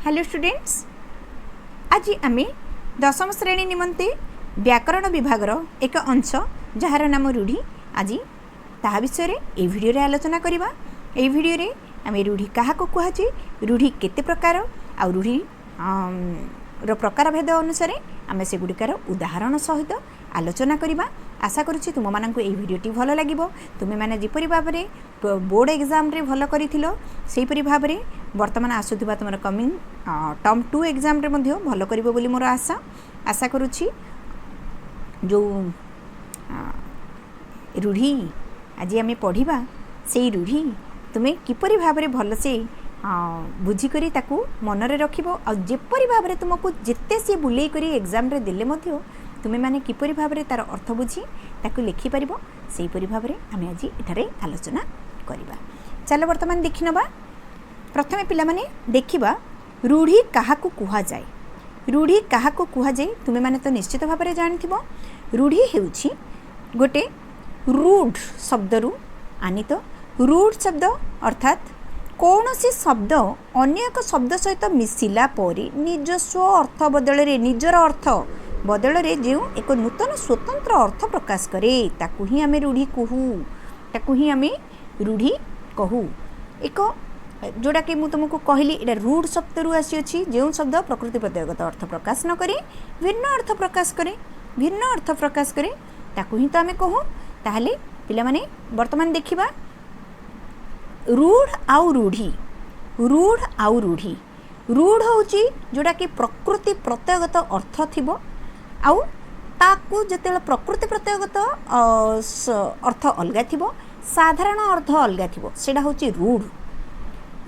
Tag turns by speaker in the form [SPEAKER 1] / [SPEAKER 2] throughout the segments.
[SPEAKER 1] Hello students, आज आम दशम श्रेणी निमंते व्याकरण विभागर एक अंश जार नाम रूढ़ी आज ता विषय ए भिडियो रे आलोचना करबा। ए भिडियो रे आम रूढ़ी क्या कहुचे, रूढ़ी केते प्रकार आ रूढ़ी रो प्रकार भेद अनुसार आम से गुड़िकार उदाहरण सहित आलोचना करबा। आशा करुच्ची तुम मानक ये भिडियोटी भल लगे। तुम मैंने जिपरि भाव में बोर्ड एग्जाम रे भल करिथिलो सेहीपरि भाव में वर्तमान आसुथिबा तुम कमिंग टर्म 2 एग्जाम रे मध्य भल करिवो बोली मोर आशा करुच्ची। जो रूढ़ी आज आम पढ़ा से रूढ़ी तुम्हें किपरि भाव में भल से बुझिकरी ताकू मनरे रखिबो आ जेपरि भाव में तुमको जिते सी बुलेई करी एग्जाम रे देले मध्य तुम्हें माने किपरि भाव में तार अर्थ बुझी ताकू लिखि परिबो सेहीपरि भाव में आम आज एठारे आलोचना करिबा। चलो वर्तमान देखि नबा। प्रथमे पिला माने देखिबा रूढ़ी काहाकू कुहा जाए। रूढ़ी काहाकू कुहा जाए तुम्हें माने तो निश्चित भाव में जानिथिबो। रूढ़ी हेउछि गोटे रूढ़ शब्दरू आनीत। रूढ़ शब्द अर्थात कौनसी शब्द अन्य एक शब्द सहित मिसिला परी निजस्व अर्थ बदल रे निजर अर्थ बदल रे जो एक नूतन स्वतंत्र अर्थ प्रकाश करे ताकू ही आमे रूढ़ी कहू, ताकू ही आमे रूढ़ी कहू। एक जोड़ा कि मुझे तुमको कहली एटा रूढ़ शब्द आसी अछि जो शब्द प्रकृति प्रत्ययगत अर्थ प्रकाश न करे भिन्न अर्थ प्रकाश करे, भिन्न अर्थ प्रकाश करे ताकू ही तो आमे कहू। ताहले पिला माने वर्तमान देखिबा रूढ़ आउ रूढ़ी। रूढ़ आउ रूढ़ी, रूढ़ होची जोड़ा कि प्रकृति प्रत्ययगत अर्थ थिबो आउ ताकू जते प्रकृति प्रत्ययगत अर्थ अलगा थिबो साधारण अर्थ अलगा थिबो सेडा होची रूढ़।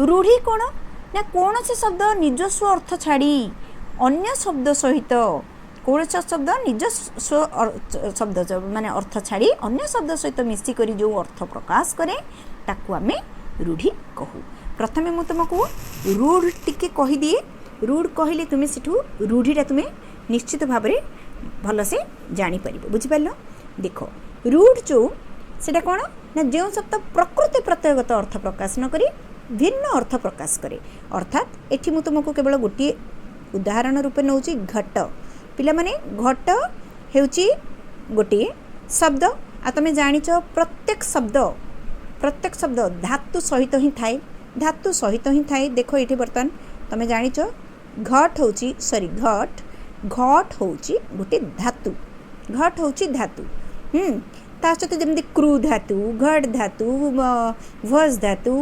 [SPEAKER 1] रूढ़ी कोन ना कौन से शब्द निजस्व अर्थ छाड़ी अन्य शब्द सहित कौन से शब्द निजस्व शब्द माने अर्थ छाड़ी अन्य शब्द सहित मिसी करी जो अर्थ प्रकाश करे ताकू आमे रूढ़ी कहू। प्रथमे मु तुमको रूढ़ टिके कहि दिए। रूढ़ कहले तुमे सेठू रूढ़ीटा तुमे निश्चित भाव में भल से जानी परिबो, बुझि पारलो। देखो रूढ़ जो सेटा कोन ना जो शब्द प्रकृति प्रत्ययगत अर्थ प्रकाश न करी भिन्न अर्थ प्रकाश करे अर्थात एठी मु तुमको केवल गोटे उदाहरण रूपे नउची घट। पिला माने घट हेउची गोटे शब्द आ तमे जानिच प्रत्येक शब्द धातु सहित ही थाए, धातु सहित ही थाए। देखो ये बर्तमान तुम जानिच घट होची घट होची गोटे धातु, घट होची धातु। ता सहित जमती क्रू धातु, घट धातु, भज धातु,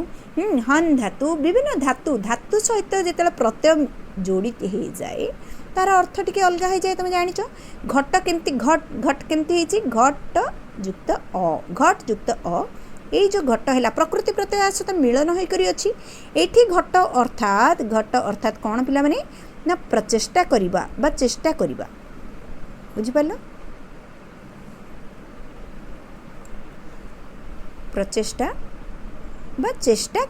[SPEAKER 1] हन धातु, विभिन्न धातु धातु सहित जिते प्रत्यय जोड़ी हो जाए तार अर्थ टिके अलग हो जाए। तुम जानिच घट केमती घट केमती घट युक्त अ, घट युक्त अ ये जो घट है प्रकृति प्रत्यय सहित मिलन होकर अच्छी एठी घट अर्थात कौन पिला माने ना प्रचेष्टा करिबा बा चेष्टा करिबा, बुझि पारलो। प्रचेष्टा बा चेष्टा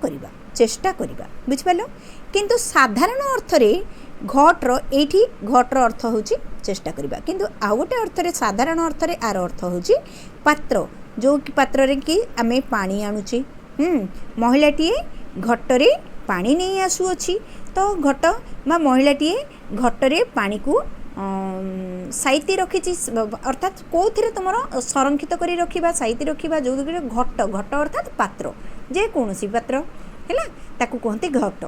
[SPEAKER 1] करिबा बुझि पारलो। किंतु साधारण अर्थ रे घटर एठी घटर अर्थ होची चेष्टा करिबा, किंतु आ गोटे अर्थ रे साधारण अर्थ रे आर अर्थ होची पात्र जो कि पात्र रे कि आमे पानी आणुची। महिलाटीए घटरे पानी नहीं आसुअछि तो घट बा महिलाटीए घटरे पानी को साइती रखी अर्थात कौन तुम संरक्षित कर रखा साइती रखा जो घट अर्थात पात्र जे कौन पात्र है ताकू कहते घट।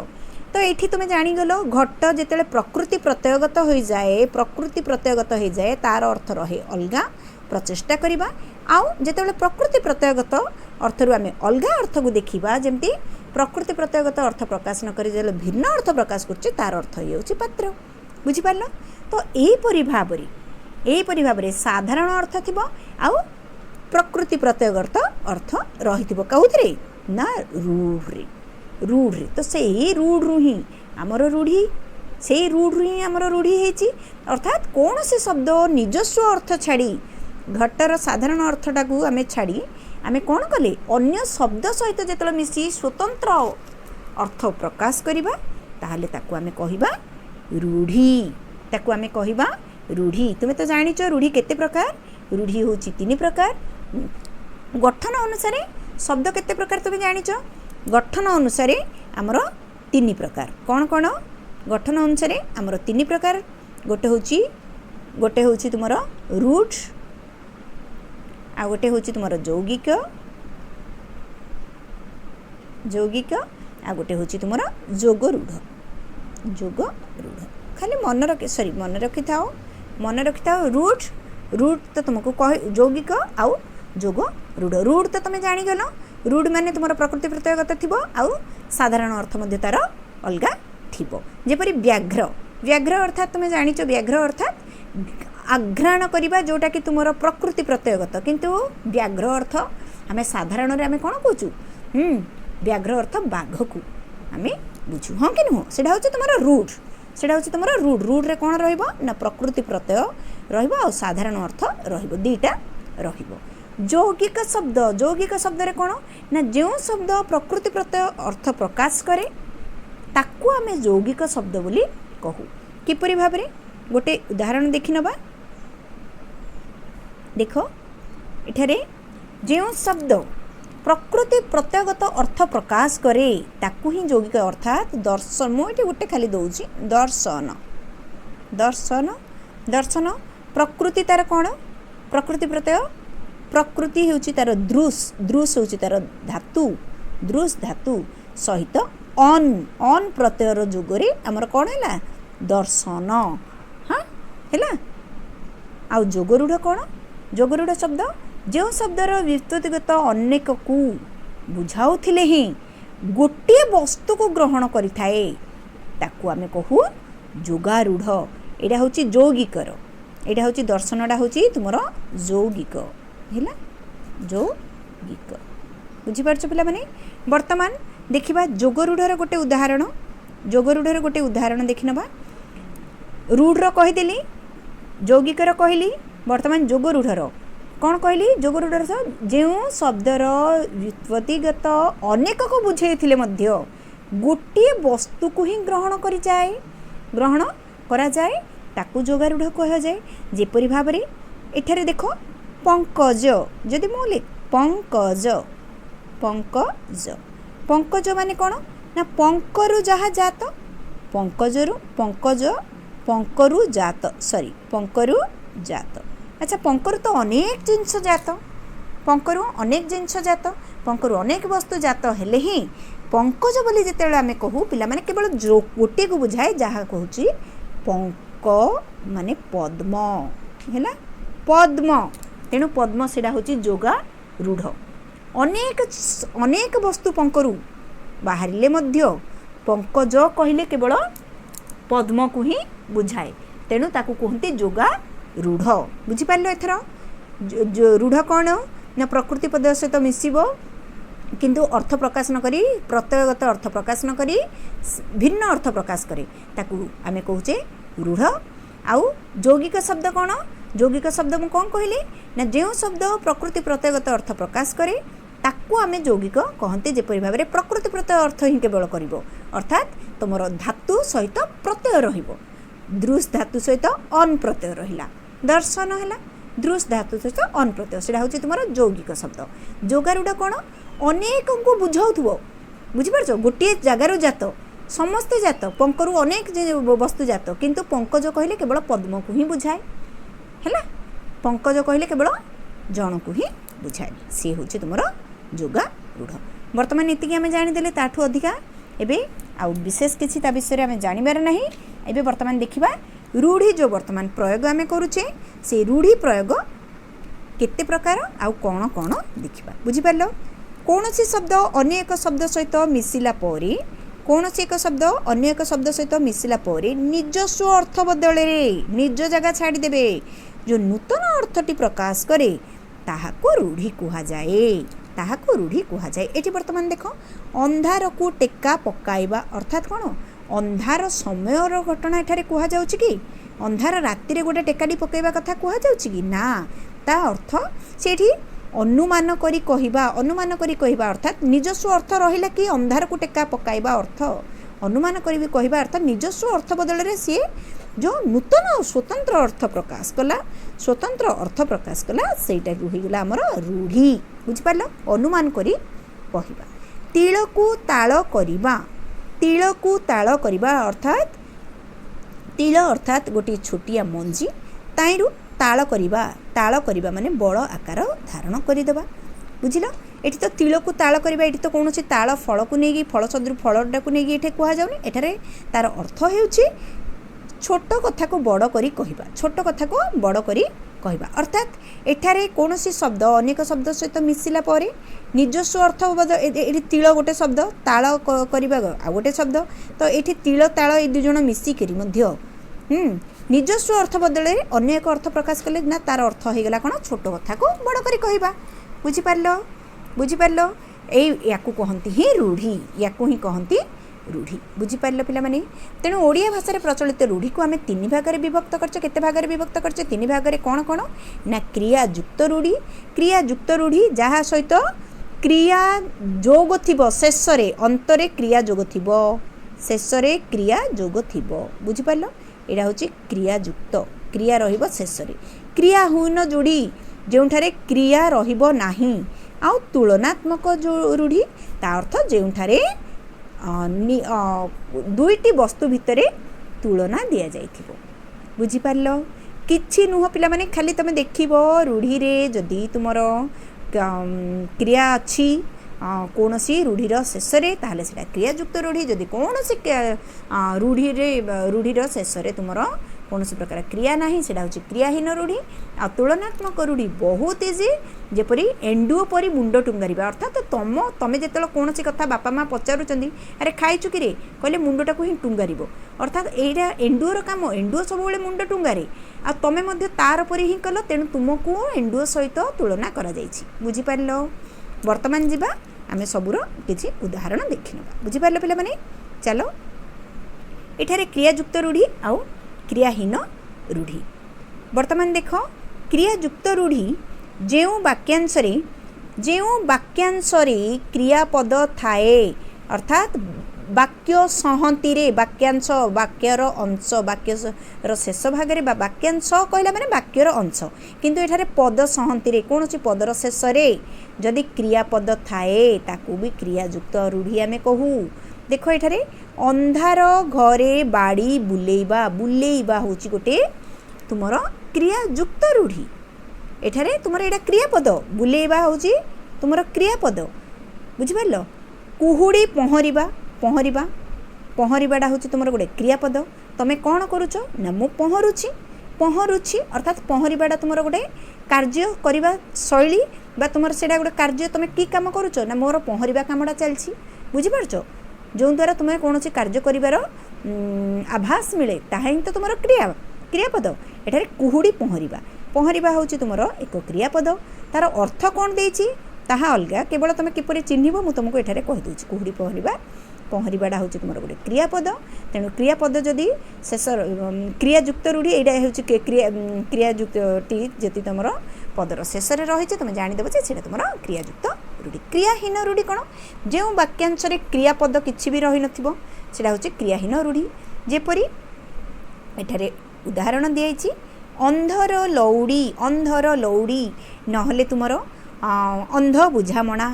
[SPEAKER 1] तो ये तुम जानीगल घट जिते प्रकृति प्रत्ययगत हो जाए तार अर्थ रहे अलगा प्रचेष्टा करवा। आउ जिते प्रकृति प्रत्ययगत अर्थरू आम अलग अर्थ को देखा जमती प्रकृति प्रत्ययगत अर्थ प्रकाश न करी भिन्न अर्थ प्रकाश कर तार अर्थ हो पात्र, बुझिपार। तो यहीपरि भाव में साधारण अर्थ थी आउ प्रकृति प्रत्ययगत अर्थ रही कौन ना रूढ़ रे। तो से रूढ़ रू ही आमर रूढ़ी से रूढ़ रू ही आमर रूढ़ी है अर्थात कौन से शब्द निजस्व अर्थ छाड़ी घटर साधारण अर्थटा को आमे छाड़ी आमे कौन कले अन्य शब्द सहित जिते मिसी स्वतंत्र अर्थ प्रकाश करिबा ताहले ताकू आमे कहिबा रूढ़ी, ताकू आमे कहिबा रूढ़ी। तुमे तो जानिच रूढ़ी केते प्रकार, रूढ़ी होची 3 प्रकार। गठन अनुसार शब्द केते प्रकार तुमे जानिच, गठन अनुसार आमर 3 प्रकार कौन कौन गठन अनुसार आमर 3 प्रकार गोटे हूँ तुमर रूट आ गोटे हूँ तुमर यौगिक आ गोटे हूँ तुमर जोगरूढ़ खाली मन रखी था रूट तो तुमको कह यौगिक आउ जोग रूढ़ तो तुम जानीगल रूढ़ माने तुम प्रकृति प्रत्ययगत थी आउ साधारण अर्थ मध्य तार अलग थी जेपरी व्याघ्र अर्थात तुम जान व्याघ्र अर्थात आघ्राण करवा जोटा कि तुम प्रकृति प्रत्ययगत किंतु व्याघ्र अर्थ आम साधारण आम कौन कहूँ व्याघ्र अर्थ बाघ को आम बुझू हाँ कि नुह से तुम रूढ़ रे कौन ना प्रकृति प्रत्यय रहा साधारण अर्थ रहीटा यौगिक शब्द रे कौन ना जो शब्द प्रकृति प्रत्यय अर्थ प्रकाश करे ताकू आम यौगिक शब्द बोली कहू किपरि भाव में गोटे उदाहरण देखि नबा देख इठारे जो शब्द प्रकृति प्रत्ययगत अर्थ प्रकाश करे ताकू ही यौगिक अर्थात दर्शन मुझे गोटे खाली दौची दर्शन प्रकृति तार कौन प्रकृति प्रत्यय प्रकृति होची तार दृश होची तार धातु दृश धातु सहित अन प्रत्ययर जोगरे आमर कौन है दर्शन हाँ है आउ जोगरूढ़ कौन जोगरूढ़ शब्द जो शब्दर व्युत्पत्तिगत अनेक को बुझाऊथिले ही गोटे वस्तु को ग्रहण करिथाए ताकू आमे कहू जोगारूढ़ एटा होची यौगिकर एटा होची दर्शनटा होची तुमर यौगिक हैला यौगिक बुझी पारछ पिला माने वर्तमान देखिबा जोगरूढ़र गोटे उदाहरण देखिनबा रूढ़ कहीदेली यौगिकर कहली वर्तमान जोगरूढ़र कौन कहली जोगरूढ़र जो शब्दर व्युत्पत्तिगत अनेक को बुझे मध्य गोटे वस्तु को ही ग्रहण करा जाए ताकू जोगारूढ़ कह जाए जेपरि भाव में एठारे देख पंकज जदि मुझे पंकज माने कौन ना पंकरु जहाँ जात पंकरु जात अच्छा पंकरु तो अनेक जिनस जात पंकरु अनेक वस्तु जात हेले ही पंकज बोली जिते आम कहू पिला माने केवल जो गोटे को बुझाए जहाँ कहूँ पंक माने पद्म है पद्म तेणु पद्म से हूँ जोगारूढ़ अनेक वस्तु पंकरु बाहरिले मध्य पंकज कहले केवल पद्म को ही बुझाए तेणु ताकू कहते जोगारूढ़ बुझिपार एथर रूढ़ कौन ना प्रकृति पद सहित मिसिबो किंतु अर्थ प्रकाश न करी प्रत्ययगत अर्थ प्रकाश न करी भिन्न अर्थ प्रकाश करे ताकू आमे कहूचे रूढ़ आउ यौगिक शब्द कौन यौगिक शब्द मु कौन कहली ना जो शब्द प्रकृति प्रत्ययगत अर्थ प्रकाश करे ताकू आमे यौगिक कहते जेपरि भाव में प्रकृति प्रत्यय अर्थ ही केवल करिवो अर्थात तुमर धातु सहित प्रत्यय रहिबो दृश धातु सहित अन प्रत्यय रहिला दर्शन है दृश धातु सहित अन प्रत्यय से हूँ तुम यौगिक शब्द जोगारूढ़ कौन अनेक को बुझाऊथुबो बुझिपार गोटे जगार जात समस्ते जात पंकरु अनेक वस्तु जात किंतु पंकज कहले केवल पद्म को ही बुझाए है पंकज कहले केवल जन को ही बुझाए सी हूँ तुम जोगारूढ़ बर्तमान ये आम जानीदे ताठू अधिका एबे आउ विशेष किसी ता विषय आम जानिबार नहीं एबे वर्तमान देखिबा रूढ़ी जो वर्तमान प्रयोग आम करुचे से रूढ़ी प्रयोग केते प्रकार आउ कौन कौन देखिबा बुझिपारलो कौन सी शब्द अन्य एक शब्द सहित मिसिला परी कौन सी एक शब्द अन्य एक शब्द सहित मिसिला परी निजस्व अर्थ बदल निज जगह छाड़ी देबे जो नूतन अर्थटी प्रकाश करे ताहाको रूढ़ी कुहा जाए एटी वर्तमान देख अंधार को टेका पकाइबा अर्थात कौन अंधार समय घटना एठारे कुहा जाउछि कि अंधार राति रे गोटे टेकाडी पकाइबा कथा कुहा जाउछि कि ना ता अर्थ सेठी अनुमान करी कहवा अर्थात निजस्व अर्थ रहिला कि अंधार को टेका पकाइबा अर्थ अनुमान करी कहवा अर्थ निजस्व अर्थ बदल रे सी जो नूतन स्वतंत्र अर्थ प्रकाश कला सेटा रहीगला हमर रूढ़ी बुझिपारल अनुमान करी कहवा तिल को ताल करिबा अर्थात तिल अर्थात गोटे छोटिया मंजी ताईरु ताल करिबा माने बड़ आकार धारण करदेबा बुझिल। एठी तो तिल को ताल करबा एठी तो कौन ताल फल को नहीं फल सदृ फलटा को नहीं एठे कह जाउनी एठारे तार अर्थ हेउची छोट कथा को बड़ करी कहबा छोट कथा को बड़ करी कहबा अर्थात एठारे कौन शब्द अनेक शब्द सहित मिसिला परे निजस्व अर्थ ये तिल गोटे शब्द ताल करबा आ गोटे शब्द तो ये तिल ताल ये दुई जन मिसिक निजस्व अर्थ बदल अन्य एक अर्थ प्रकाश कले ना तार अर्थ हो गला कौन छोट कथा को बड़ करी कहबा बुझिपार या कहती ही रूढ़ी या कहती रूढ़ी बुझिपार पिला माने तेणु ओडिया भाषा रे प्रचलित रूढ़ी को आम तीन भाग में विभक्त करछे केते भाग में विभक्त करछे तीन भाग में कौन कौन ना क्रियायुक्त रूढ़ी जहाँ सहित क्रिया जोग थिबो शेष रे अंतरे क्रिया जोग थिबो शेष रे क्रिया जोग थिबो बुझिपार एटा होची क्रियायुक्त क्रिया रहिबो शेष रे क्रियाहीन जोड़ी जोठारे क्रिया रहिबो नाही आ तुलनात्मक जो रूढ़ी ता अर्थ जोठारे दुईटी वस्तु भितर तुलना दि जाइथिबो बुझिपार किछि नुह पिला माने खाली तमे देखिबो रूढ़ी रे जदि तुमर क्रिया अच्छी कौन सी रूढ़ीर शेष ताहले सेटा क्रियायुक्त रूढ़ी जदि कौन सी रूढ़ीर शेष तुम कौन प्रकार क्रिया नहीं सेटा होची क्रियाहीन रूढ़ी आ तुलनात्मक रूढ़ी बहुत इजी जेपरी एंडुओ परी मुंड टुंगारिबा अर्थात तमे जेतल कौन सी कथा बापा माँ पचारुचंदी अरे खाइचु कि रे कहले मुंडटा को ही टुंगारिबो अर्थात एटा एंडुओर काम एंडुओ सब बेले मुंड टुंगारे आ तमे मध्य तार परी ही कल तेणु तुमको एंडुओ सहित तुलना करा जायछि बुझिपारलो। वर्तमान जीवा आमे सबुर किछि उदाहरण देखिनबा बुझिपारलो पिला माने चलो एठारे क्रियायुक्त रूढ़ी आउ क्रियाहीन रूढ़ी वर्तमान देख क्रियायुक्त रूढ़ी जेउ वाक्यांश क्रियापद थाए अर्थात वाक्य सहती रे वाक्यांश वाक्यर अंश वाक्यर शेष भाग में वाक्यांश कहला माने वाक्यर अंश किंतु एठारे पद सहती रे कौन पदर शेष जदि क्रियापद थाए ताकू भी क्रियायुक्त रूढ़ी आमे कहू। देख एठारे अंधार घरे बाड़ी बुलेइबा होची गोटे तुमर क्रियायुक्त रूढ़ी एठारे तुमर एटा क्रियापद बुलेइबा होची तुमर क्रियापद बुझिपारल। कुहुड़ी पहरिबाटा होची तुमर गोटे क्रियापद तमे कौन करूच ना मु पहरुची अर्थात पहरिबाटा तुमर गोटे कार्य करिबा शैली बा तुमर सेटा गोटे कार्य तमे की काम करूच ना मोर पहरिबा कामटा चलछि बुझिपारछ जो द्वारा तुम कौन कार्य करिवार आभास मिले ताहा ही तो तुम क्रियापद एठारे कुहुड़ी पहरिबा होची तुमर एक क्रियापद तार अर्थ कौन देइछि ताहा अलगा केवल तुम किपरि चिन्हिबो मु तुमको एठारे कहि दोछि कुहुड़ी पहरिबाटा होची तुमर गोटे क्रियापद तेणु क्रियापद जदि शेष क्रियायुक्त रूढ़ी एटा होची क्रियायुक्त टी जति तुमर पदर शेष रही तुम जानीदेव जे सेटा तुमर क्रियायुक्त रूढ़ी। क्रियाहीन रूढ़ी कौन जो वाक्यांश क्रियापद किछि भी रही नथिबो सेटा होची क्रियाहीन रूढ़ी जेपरी एठारे उदाहरण दियाइछि अंधर लौड़ी नहले तुमर अंध बुझामणा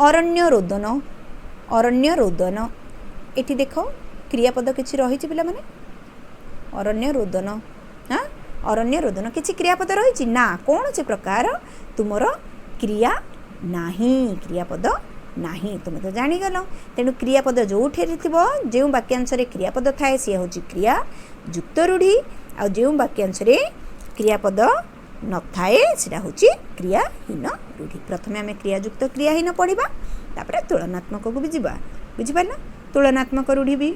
[SPEAKER 1] अरण्य रोदन एठी देख क्रियापद किछि रही पिला माने अरण्य रोदन किछि क्रियापद रही ना कौन से प्रकार तुमर क्रिया नहीं क्रियापद नहीं तुम तो जानीगल तेणु क्रियापद जो जो वाक्यांश क्रियापद थाए सी हूँ क्रियायुक्त रूढ़ी आ जो वाक्यांश क्रियापद न थाए सीटा हूँ क्रियाहीन रूढ़ी। प्रथमे आम क्रियायुक्त क्रियाहीन पढ़ा तापर तुलनात्मक को भी जावा बुझिपार तुलनात्मक रूढ़ी भी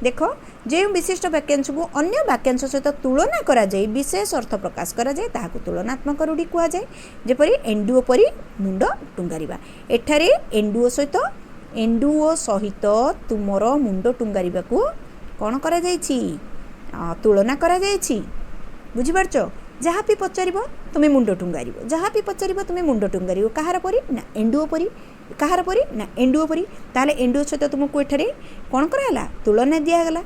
[SPEAKER 1] देख जो विशिष्ट वाक्यांश को अन्य वाक्यांश सहित तुलना करा जाए विशेष अर्थ प्रकाश करा जाए ताहाको तुलनात्मक रूढ़ी कह जाए जेपरी एंडुओ परी मुंड टुंगारिबा एठारे एंडुओ सहित तुमर मुंड टुंगारिबा को कौन करा जायछि तुलना करा जायछि बुझिपारछ जहाँ भी पचारिब तुम मुंड टुंगारिब जहाँ भी पचारिब तुम मुंड टुंगारिब कहार परी ना एंडुओ परी कहार परी ना एंडुओ परी ताले एंडुओ सहित तुमको एठारे कौन कराला तुलना दियागला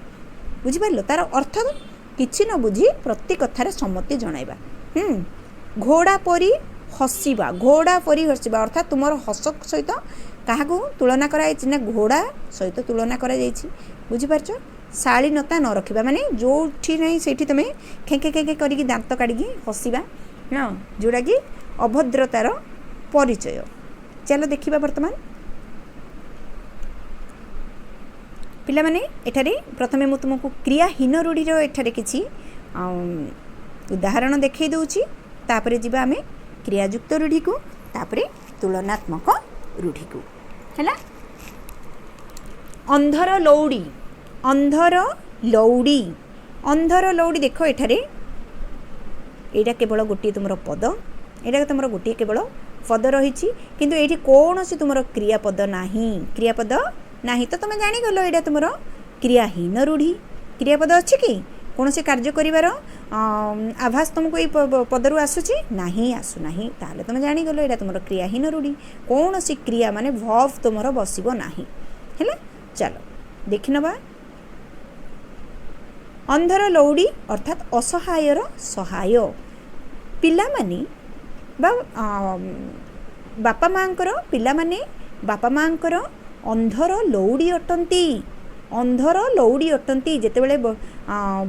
[SPEAKER 1] बुझिपारल तार अर्थ किछि न बुझी प्रति कथार सम्मति जणाइबा। घोड़ा परी हसिबा अर्थात तुमर हस सहित क्या तुलना कराई ना घोड़ा सहित तुलना करा बुझिपारछ शालीनता न रखा माने जो नहीं से तुम खेके खेके करके दांत काढ़ी हसवा हाँ जोड़ा कि अभद्रतार परिचय। चलो देखा बर्तमान पिला माने एठारे प्रथमे मु तुमको क्रियाहीन रूढ़ीर एठारे किछि उदाहरण देखई दउछि तापरे जिबा आमे क्रियायुक्त रूढ़ी को तापरे तुलनात्मक रूढ़ी को हैला। अंधर लौड़ी अंधर लौड़ी अंधर लौड़ी देख एठारे एटा केवल गोटे तुमर पद एटा तुमर गोटे केवल पद रही किंतु एठी कौन से तुमर क्रियापद नाही तो तुम जानीगल एटा तुमर क्रियाहीन रूढ़ी। क्रियापद अच्छी कि कौन से कार्य करिवार आभास तुमको ये पदरू आसूची नहीं आसुना ताहले तुम जानीगल एटा तुमर क्रियाहीन रूढ़ी। कौन सी क्रिया माने वर्ब तुमर बसिबो नाही हैला। चलो देखि नबा अंधर लौड़ी अर्थात असहायर सहाय पिला माने बापा मांकर पिला माने बापा मांकर अंधर लौड़ी अटंती अंधर लौड़ी अटंती जितेबाला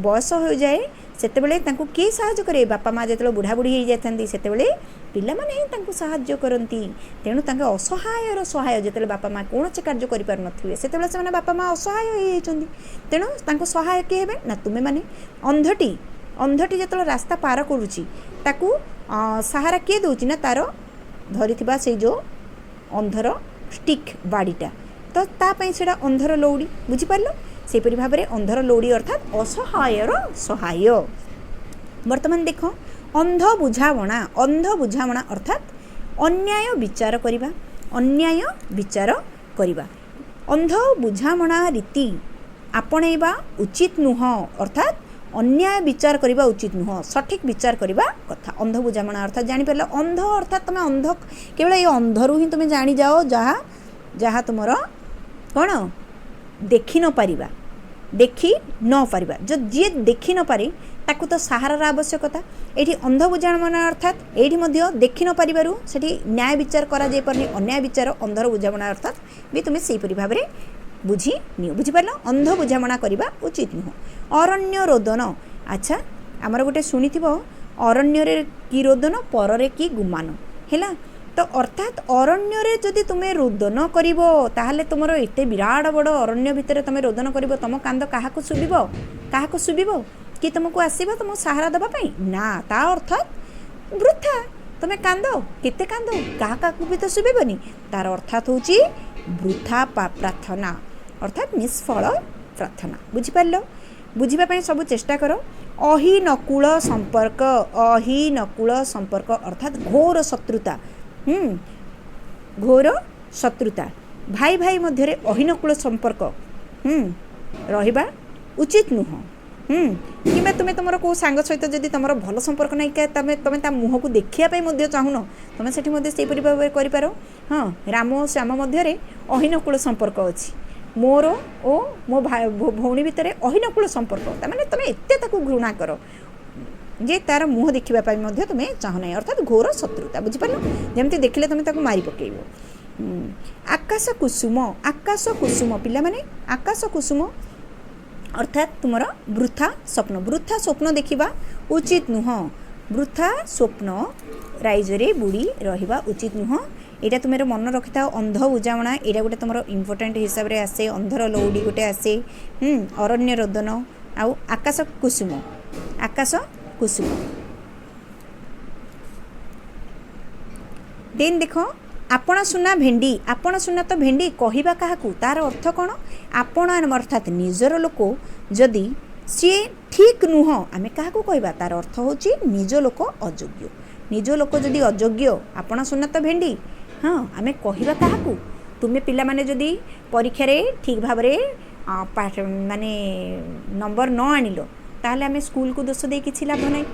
[SPEAKER 1] बयस हो जाए सेतेबेले तांको किए साहाय्य करे बापा माँ जिते बुढ़ा बुढ़ी हो जाती से पिला माने ही तांको साहाय्य करती तेणु तांके असहायर सहाय जिते बापा माँ कौन से कार्य करें से बापा माँ असहाय होती तेणु तांको सहाय किए हेबे ना तुम्हें माने अंधटी अंधटी जिते रास्ता पार करुच्ची ताकू सहारा किए दौची ना तार धरी से जो अंधर स्टिक बाड़ीटा तो तापाई से अंधर लौड़ी बुझीपार सेपरी भाव में अंधर लौड़ी अर्थात असहायर सहाय। वर्तमान देख अंध बुझावणा अर्थात अन्याय विचार करिबा अन्याय विचार करिबा अंध बुझावणा रीति आपणेबा उचित नुह अर्थात अन्याय विचार करबा उचित नुह सठिक विचार करबा कथा। अंध बुझावणा अर्थात जानि पारल अंध अर्थात तुम अंध केवल ये अंधरू ही तुम जानी जाओ जहाँ जहाँ तुमर कौन देखि न पारिबा देखि न पारिबा जो जी देखि न पारे ताकू तो सहारार आवश्यकता एठी अंध बुझावणा अर्थात एठी मध्य देखि न पारिबारु सेठी न्याय विचार करा जाय परनी अन्याय विचार अंधर बुझावणा अर्थात भी तुम सेही परि भाबरे बुझी नियो बुझीपार अंध बुझावणा करबा उचित नुह। अरण्य रोदन अच्छा आमर गोटे शुणिथिबो अरण्य की रोदन पररे की गुमान हैला तो अर्थात अरण्य जदि तुम्हें रोदन करिवो ताहले तुमर एते विराट बड़ अरण्य भितर तुम रोदन करिवो तुम कांद काहाकु सुबिबो कि तुमको आसीबो तुम सहारा दबा पई ना ता अर्थात वृथा तुम कांद केते कांद काहाकु भी तो सुबिबनी तार अर्थात होची वृथा प्रार्थना अर्थात निष्फल प्रार्थना बुझीपार बुझीबा सब चेष्टा कर। अहिनकुल संपर्क अर्थात घोर शत्रुता घोर शत्रुता भाई भाई मध्य अहिनकुल संपर्क रहिबा उचित नुह कि तुम्हें तुम कौ सांग सहित जदि तुम भल संपर्क नहीं क्या तुम मुह को देखा चाहून तुम से भाव में कर हाँ राम और श्याम मध्य अहिनकुल संपर्क अच्छी मोर ओ मो भाई भौणी भितर अहिनकुल संपर्क तमें तुम एत घृणा कर जे तार मुह देखापी तुम्हें चाहना अर्थात घोर शत्रुता बुझीपार जमती देखिले तुम ताको मारी पकेइबो। आकाश कुसुम पिला माने आकाश कुसुम अर्थात तुमर वृथा स्वप्न देखिबा उचित नुह वृथा स्वप्न राइजरे बुड़ी रहिबा उचित नुह। एटा तुम मन रखि था अंध बुझावणा एटा गोटे तुम इम्पोर्टाट हिसाब से आसे अंधर लौड़ी गोटे आसे अरण्य रोदन आउ आकाश कुसुम देन देख आपण सुना तो भेंडी कहवा क्या तार अर्थ कौन आपण अर्थात निजर लोक जदि सी ठीक नुह आम क्या कहवा तार अर्थ हो निज लोक अयोग्य निज लोक जदि अयोग्य आपण सुना तो भेंडी हाँ आम कहवा क्या तुम्हें पिला माने जदि परीक्षा ठीक भाव माने नंबर न आनिल ताहले आम स्कूल को दोष दे किसी लाभ नहीं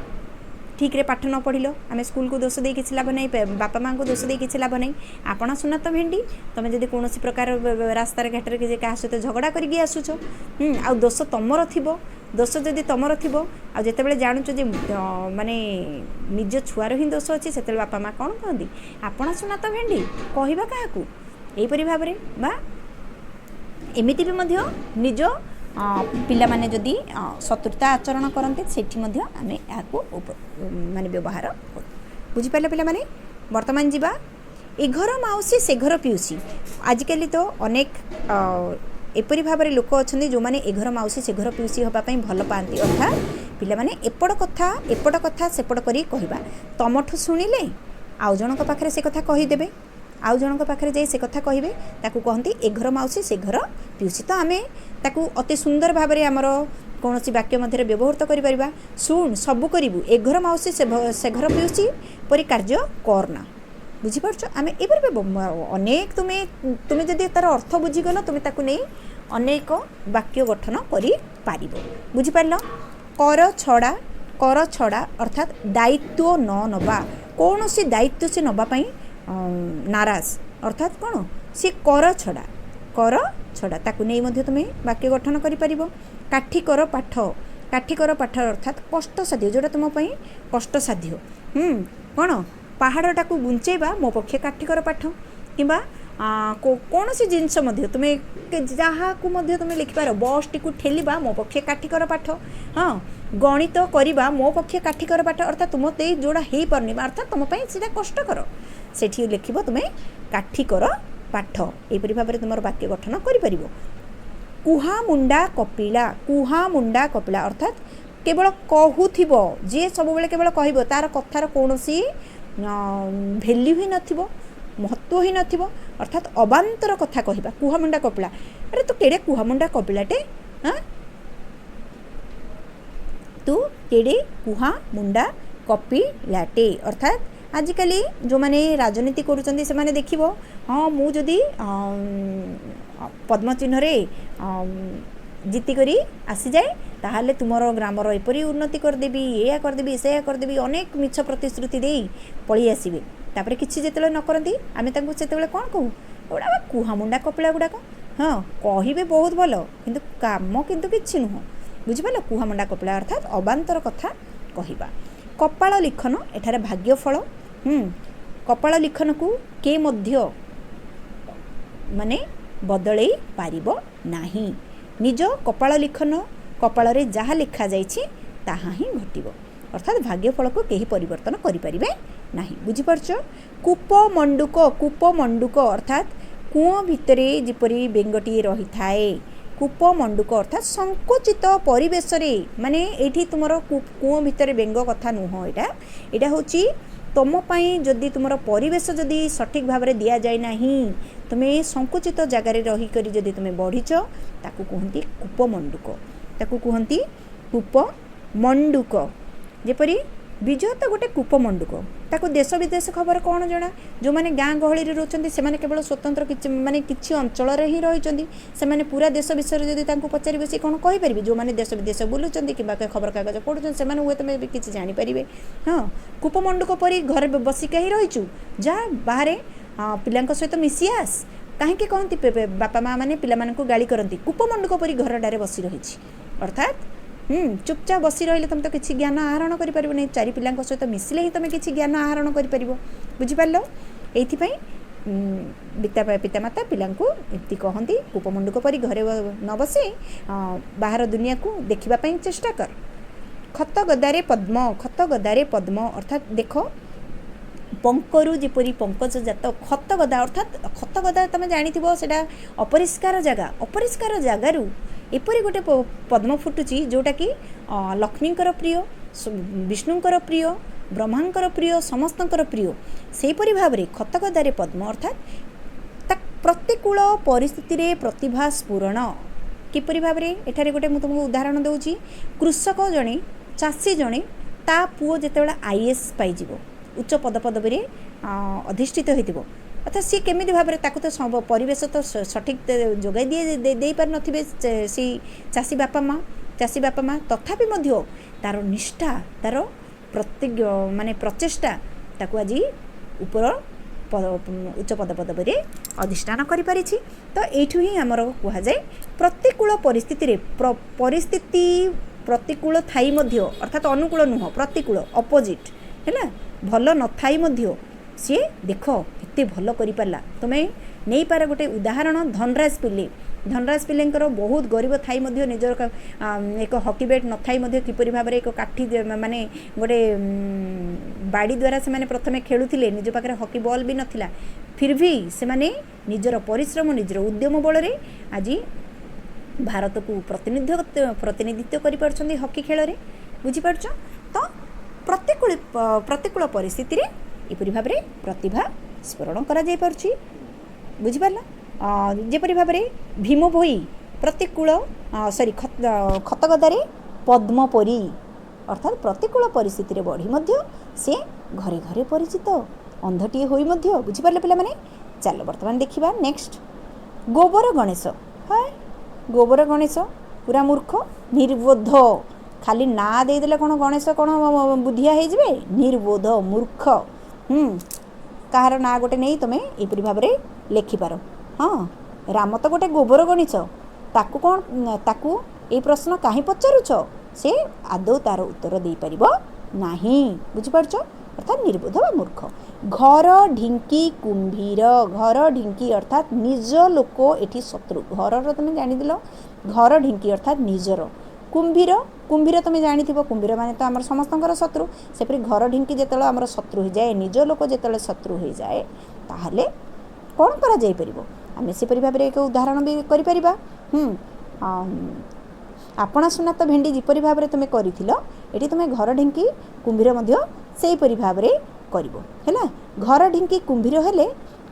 [SPEAKER 1] ठीक रे पाठ न पढ़िल आम स्कूल को दोष दे किसी लाभ नहीं बापा माँ को दोष दे किसी लाभ नहीं आपण सुना तो भेंडी तुम जदि कौन प्रकार रास्ता घाटे कि क्या सहित झगड़ा करके आसुच आ दोष तुमर थी दोष जदि तुमर थी आते जानूच माने निज छुआर ही दोष अच्छी से बापा माँ कौन कहती आपण सुना तो भेंडी कहवा क्या यहीपरि भाव में बा एमिति भी मध्य निज ପିଲାମାନେ ଯଦି ଶତ୍ରୁତା ଆଚରଣ କରନ୍ତି ସେଠି ମଧ୍ୟ ଆମେ ଏହାକୁ ମାନେ ବ୍ୟବହାର କରୁ। ବୁଝିପାରିଲେ ପିଲାମାନେ? ବର୍ତ୍ତମାନ ଯିବା ଏ ଘର ମାଉସୀ ସେ ଘର ପିଉସୀ। ଆଜିକାଲି ତ ଅନେକ ଏପରି ଭାବରେ ଲୋକ ଅଛନ୍ତି ଯେଉଁମାନେ ଏ ଘର ମାଉସୀ ସେ ଘର ପିଉସୀ ହେବା ପାଇଁ ଭଲ ପାଆନ୍ତି। ଅର୍ଥାତ୍ ପିଲାମାନେ ଏପଟ କଥା ସେପଟ କରି କହିବା। ତମଠୁ ଶୁଣିଲେ ଆଉ ଜଣଙ୍କ ପାଖରେ ସେ କଥା କହିଦେବେ, ଆଉ ଜଣଙ୍କ ପାଖରେ ଯାଇ ସେ କଥା କହିବେ, ତାକୁ କହନ୍ତି ଏ ଘର ମାଉସୀ ସେ ଘର ପିଉସୀ। ତ ଆମେ ତାକୁ ଅତି ସୁନ୍ଦର ଭାବରେ ଆମର କୌଣସି ବାକ୍ୟ ମଧ୍ୟରେ ବ୍ୟବହୃତ କରିପାରିବା। ଶୁଣ ସବୁ କରିବୁ ଏ ଘର ମାଉସୀ ସେ ଘର ପିଉସୀ ପରି କାର୍ଯ୍ୟ କରନା। ବୁଝିପାରୁଛ? ଆମେ ଏପରି ଅନେକ ତୁମେ ଯଦି ତାର ଅର୍ଥ ବୁଝିଗଲ ତୁମେ ତାକୁ ନେଇ ଅନେକ ବାକ୍ୟ ଗଠନ କରିପାରିବ। ବୁଝିପାରିଲ? କର ଛଡ଼ା ଅର୍ଥାତ୍ ଦାୟିତ୍ୱ ନ ନେବା, କୌଣସି ଦାୟିତ୍ୱ ସେ ନେବା ପାଇଁ ନାରାଜ। ଅର୍ଥାତ୍ କ'ଣ? ସେ କର ଛଡ଼ା ତାକୁ ନେଇ ମଧ୍ୟ ତୁମେ ବାକ୍ୟ ଗଠନ କରିପାରିବ। କାଠିକର ପାଠ ଅର୍ଥାତ୍ କଷ୍ଟସାଧ୍ୟ, ଯେଉଁଟା ତୁମ ପାଇଁ କଷ୍ଟସାଧ୍ୟ। କ'ଣ? ପାହାଡ଼ଟାକୁ ଗୁଞ୍ଚେଇବା ମୋ ପକ୍ଷେ କାଠିକର ପାଠ। କିମ୍ବା କୌଣସି ଜିନିଷ ମଧ୍ୟ ତୁମେ ଯାହାକୁ ମଧ୍ୟ ତୁମେ ଲେଖିପାର, ବସ୍ଟିକୁ ଠେଲିବା ମୋ ପକ୍ଷେ କାଠିକର ପାଠ। ହଁ, ଗଣିତ କରିବା ମୋ ପକ୍ଷେ କାଠିକର ପାଠ। ଅର୍ଥାତ୍ ତୁମ ଦେଇ ଯେଉଁଟା ହେଇପାରୁନି ଅର୍ଥାତ୍ ତୁମ ପାଇଁ ସେଇଟା କଷ୍ଟକର, ସେଠି ଲେଖିବ ତୁମେ କାଠିକର ପାଠ। ଏହିପରି ଭାବରେ ତୁମର ବାକ୍ୟ ଗଠନ କରିପାରିବ। କୁହାମୁଣ୍ଡା କପିଳା ଅର୍ଥାତ୍ କେବଳ କହୁଥିବ, ଯିଏ ସବୁବେଳେ କେବଳ କହିବ, ତା'ର କଥାର କୌଣସି ଭ୍ୟାଲ୍ୟୁ ହିଁ ନଥିବ, ମହତ୍ଵ ହିଁ ନଥିବ। ଅର୍ଥାତ୍ ଅବାନ୍ତର କଥା କହିବା। କୁହାମୁଣ୍ଡା କପିଳା, ଆରେ ତୁ କେଡ଼େ କୁହାମୁଣ୍ଡା କପିଳାଟେ, ତୁ କେଡ଼େ କୁହାମୁଣ୍ଡା କପିଳାଟେ। ଅର୍ଥାତ୍ ଆଜିକାଲି ଯେଉଁମାନେ ରାଜନୀତି କରୁଛନ୍ତି ସେମାନେ ଦେଖିବ, ହଁ ମୁଁ ଯଦି ପଦ୍ମଚିହ୍ନରେ ଜିତିକରି ଆସିଯାଏ ତାହେଲେ ତୁମର ଗ୍ରାମର ଏପରି ଉନ୍ନତି କରିଦେବି, ଏଇଆ କରିଦେବି, ସେଇଆ କରିଦେବି, ଅନେକ ମିଛ ପ୍ରତିଶ୍ରୁତି ଦେଇ ପଳେଇ ଆସିବେ। ତାପରେ କିଛି ଯେତେବେଳେ ନ କରନ୍ତି ଆମେ ତାଙ୍କୁ ସେତେବେଳେ କ'ଣ କହୁ? ଏଗୁଡ଼ା କୁହାମୁଣ୍ଡା କପିଳା ଗୁଡ଼ାକ। ହଁ, କହିବେ ବହୁତ ଭଲ କିନ୍ତୁ କାମ କିନ୍ତୁ କିଛି ନୁହଁ। ବୁଝିପାରିଲ? କୁହାମୁଣ୍ଡା କପିଳା ଅର୍ଥାତ୍ ଅବାନ୍ତର କଥା କହିବା। କପାଳ ଲିଖନ, ଏଠାରେ ଭାଗ୍ୟଫଳ। କପାଳ ଲିଖନକୁ କେ ମଧ୍ୟ ମାନେ ବଦଳେଇ ପାରିବ ନାହିଁ। ନିଜ କପାଳ ଲିଖନ, କପାଳରେ ଯାହା ଲେଖାଯାଇଛି ତାହା ହିଁ ଘଟିବ। ଅର୍ଥାତ୍ ଭାଗ୍ୟଫଳକୁ କେହି ପରିବର୍ତ୍ତନ କରିପାରିବେ ନାହିଁ। ବୁଝିପାରୁଛ? କୂପମଣ୍ଡୁକ ଅର୍ଥାତ୍ କୂଅ ଭିତରେ ଯେପରି ବେଙ୍ଗଟିଏ ରହିଥାଏ। କୂପମଣ୍ଡୁକ ଅର୍ଥାତ୍ ସଙ୍କୁଚିତ ପରିବେଶରେ, ମାନେ ଏଇଠି ତୁମର କୂଅ ଭିତରେ ବେଙ୍ଗ କଥା ନୁହଁ, ଏଇଟା ହେଉଛି ତୁମ ପାଇଁ ଯଦି ତୁମର ପରିବେଶ ଯଦି ସଠିକ୍ ଭାବରେ ଦିଆଯାଏ ନାହିଁ, ତୁମେ ସଙ୍କୁଚିତ ଜାଗାରେ ରହିକରି ଯଦି ତୁମେ ବଢ଼ିଛ, ତାକୁ କୁହନ୍ତି କୂପମଣ୍ଡୁକ। ଯେପରି ବିଜୟ ତ ଗୋଟେ କୂପମଣ୍ଡୁକ, ତାକୁ ଦେଶ ବିଦେଶ ଖବର କ'ଣ ଜଣା? ଯେଉଁମାନେ ଗାଁ ଗହଳିରେ ରହୁଛନ୍ତି ସେମାନେ କେବଳ ସ୍ୱତନ୍ତ୍ର କିଛି ଅଞ୍ଚଳରେ ହିଁ ରହିଛନ୍ତି, ସେମାନେ ପୁରା ଦେଶ ବିଷୟରେ ଯଦି ତାଙ୍କୁ ପଚାରିବେ ସେ କ'ଣ କହିପାରିବେ? ଯେଉଁମାନେ ଦେଶ ବିଦେଶ ବୁଲୁଛନ୍ତି କିମ୍ବା ଖବରକାଗଜ ପଢ଼ୁଛନ୍ତି ସେମାନେ ହୁଏତ ବି କିଛି ଜାଣିପାରିବେ। ହଁ, କୂପମଣ୍ଡୁକ ପରି ଘରେ ବସିକା ହିଁ ରହିଛୁ, ଯା ବାହାରେ ପିଲାଙ୍କ ସହିତ ମିଶି ଆସ। କାହିଁକି କହନ୍ତି ବାପା ମା' ମାନେ ପିଲାମାନଙ୍କୁ ଗାଳି କରନ୍ତି? କୂପମଣ୍ଡୁକ ପରି ଘରଟାରେ ବସି ରହିଛି। ଅର୍ଥାତ୍ ଚୁପଚାପ ବସି ରହିଲେ ତୁମେ ତ କିଛି ଜ୍ଞାନ ଆହରଣ କରିପାରିବ ନାହିଁ, ଚାରି ପିଲାଙ୍କ ସହିତ ମିଶିଲେ ହିଁ ତୁମେ କିଛି ଜ୍ଞାନ ଆହରଣ କରିପାରିବ। ବୁଝିପାରିଲ? ଏଇଥିପାଇଁ ପିତାମାତା ପିଲାଙ୍କୁ ଏମିତି କହନ୍ତି, କୂପମଣ୍ଡୁକ ପରି ଘରେ ନ ବସି ବାହାର ଦୁନିଆକୁ ଦେଖିବା ପାଇଁ ଚେଷ୍ଟା କର। ଖତଗଦାରେ ପଦ୍ମ ଅର୍ଥାତ୍ ଦେଖ ପଙ୍କରୁ ଯେପରି ପଙ୍କଜ ଜାତ। ଖତଗଦା ଅର୍ଥାତ୍ ଖତଗଦା ତୁମେ ଜାଣିଥିବ ସେଇଟା ଅପରିଷ୍କାର ଜାଗାରୁ ଏପରି ଗୋଟେ ପଦ୍ମ ଫୁଟୁଛି ଯେଉଁଟାକି ଲକ୍ଷ୍ମୀଙ୍କର ପ୍ରିୟ, ବିଷ୍ଣୁଙ୍କର ପ୍ରିୟ, ବ୍ରହ୍ମାଙ୍କର ପ୍ରିୟ, ସମସ୍ତଙ୍କର ପ୍ରିୟ। ସେହିପରି ଭାବରେ ଖତଗଦାରେ ପଦ୍ମ ଅର୍ଥାତ୍ ପ୍ରତିକୂଳ ପରିସ୍ଥିତିରେ ପ୍ରତିଭା ସ୍ଫୁରଣ। କିପରି ଭାବରେ? ଏଠାରେ ଗୋଟେ ମୁଁ ତୁମକୁ ଉଦାହରଣ ଦେଉଛି। କୃଷକ ଜଣେ, ଚାଷୀ ଜଣେ, ତା ପୁଅ ଯେତେବେଳେ IAS ପାଇଯିବ, ଉଚ୍ଚ ପଦପଦବୀରେ ଅଧିଷ୍ଠିତ ହୋଇଥିବ, ଅର୍ଥାତ୍ ସିଏ କେମିତି ଭାବରେ, ତାକୁ ତ ପରିବେଶ ତ ସଠିକ୍ ଯୋଗାଇ ଦେଇପାରିନଥିବେ ସେଇ ଚାଷୀ ବାପା ମା', ତଥାପି ମଧ୍ୟ ତା'ର ନିଷ୍ଠା, ତା'ର ପ୍ରଚେଷ୍ଟା ତାକୁ ଆଜି ଉଚ୍ଚ ପଦପଦବୀରେ ଅଧିଷ୍ଠାନ କରିପାରିଛି। ତ ଏଇଠୁ ହିଁ ଆମର କୁହାଯାଏ ପ୍ରତିକୂଳ ପରିସ୍ଥିତିରେ ପ୍ରତିକୂଳ ଥାଇ ମଧ୍ୟ, ଅର୍ଥାତ୍ ଅନୁକୂଳ ନୁହଁ, ପ୍ରତିକୂଳ ଅପୋଜିଟ୍ ହେଲା, ଭଲ ନଥାଇ ମଧ୍ୟ ସିଏ ଦେଖ କେତେ ଭଲ କରିପାରିଲା। ତୁମେ ନେଇପାର ଗୋଟେ ଉଦାହରଣ, ଧନରାଜ ପିଲେ धनराज पिल्लैंकर बहुत गरीब थाई मध्य निजर एक हॉकी बैट न थाई मध्य किपरि भाबरे एक काठी माने गोटे बाड़ी द्वारा से माने प्रथमे खेलुथिले निज पाखरे हॉकी बॉल भी नथिला फिर भी से माने निजर परिश्रम निजर उद्यम बल रे आज भारत को प्रतिनिधित्व करि पारछन्ती हॉकी खेल रे बुझी पारछ तो प्रतिकूल परिस्थिति रे एपरि भाबरे प्रतिभा स्मरण करा जाय पारछि बुझी पारला जेपरि भाबरे भीम भोई प्रतिकूल खतगदारे पद्मपरी अर्थात प्रतिकूल परिस्थिति रे बढ़ी मध्य से घरे घरे परिचित अंधटीए होई मध्य बुझी पारले पिला माने चलो वर्तमान देखिबा नेक्स्ट गोबर गणेश हाय गोबर गणेश पूरा मूर्ख निर्बोध खाली ना दे देले कोन गणेश कोन बुद्धिया हे जिवे निर्बोध मूर्ख कहार ना गोटे नहीं तुम एपरी भाव में लिखिपार हाँ राम तो गोटे गोबर गणेश ताकू कौन ताकू ये प्रश्न कहीं पचारुछ से आदौ तार उत्तर दे पारिबो नाही बुझिपारछ अर्थात निर्बोध व मूर्ख घर ढिंकी कुंभीर घर ढिंकी अर्थात निज लोक एठी शत्रु घर तुम जानिदिल घर ढिंकी अर्थात निजर कुंभीर कुंभीर तुम जानिथिबो कुंभीर माने तो आमर समस्तंकर शत्रु सेपरि घर ढिंकी जेतले आमर शत्रु हो जाए निज लोक जेतले शत्रु हो जाए ताहले कोन करा जाय परिबो आमे सेपरि भाबरे एक उदाहरण भी करि परिबा आपणा सुना तो भेंडी जिपरि भाबरे तुमे करिथिलो एठी तुमे घर ढिंकी कुंभीर मध्य सेही परि भाबरे करिवो हैला घर ढिंकी कुंभीर हेले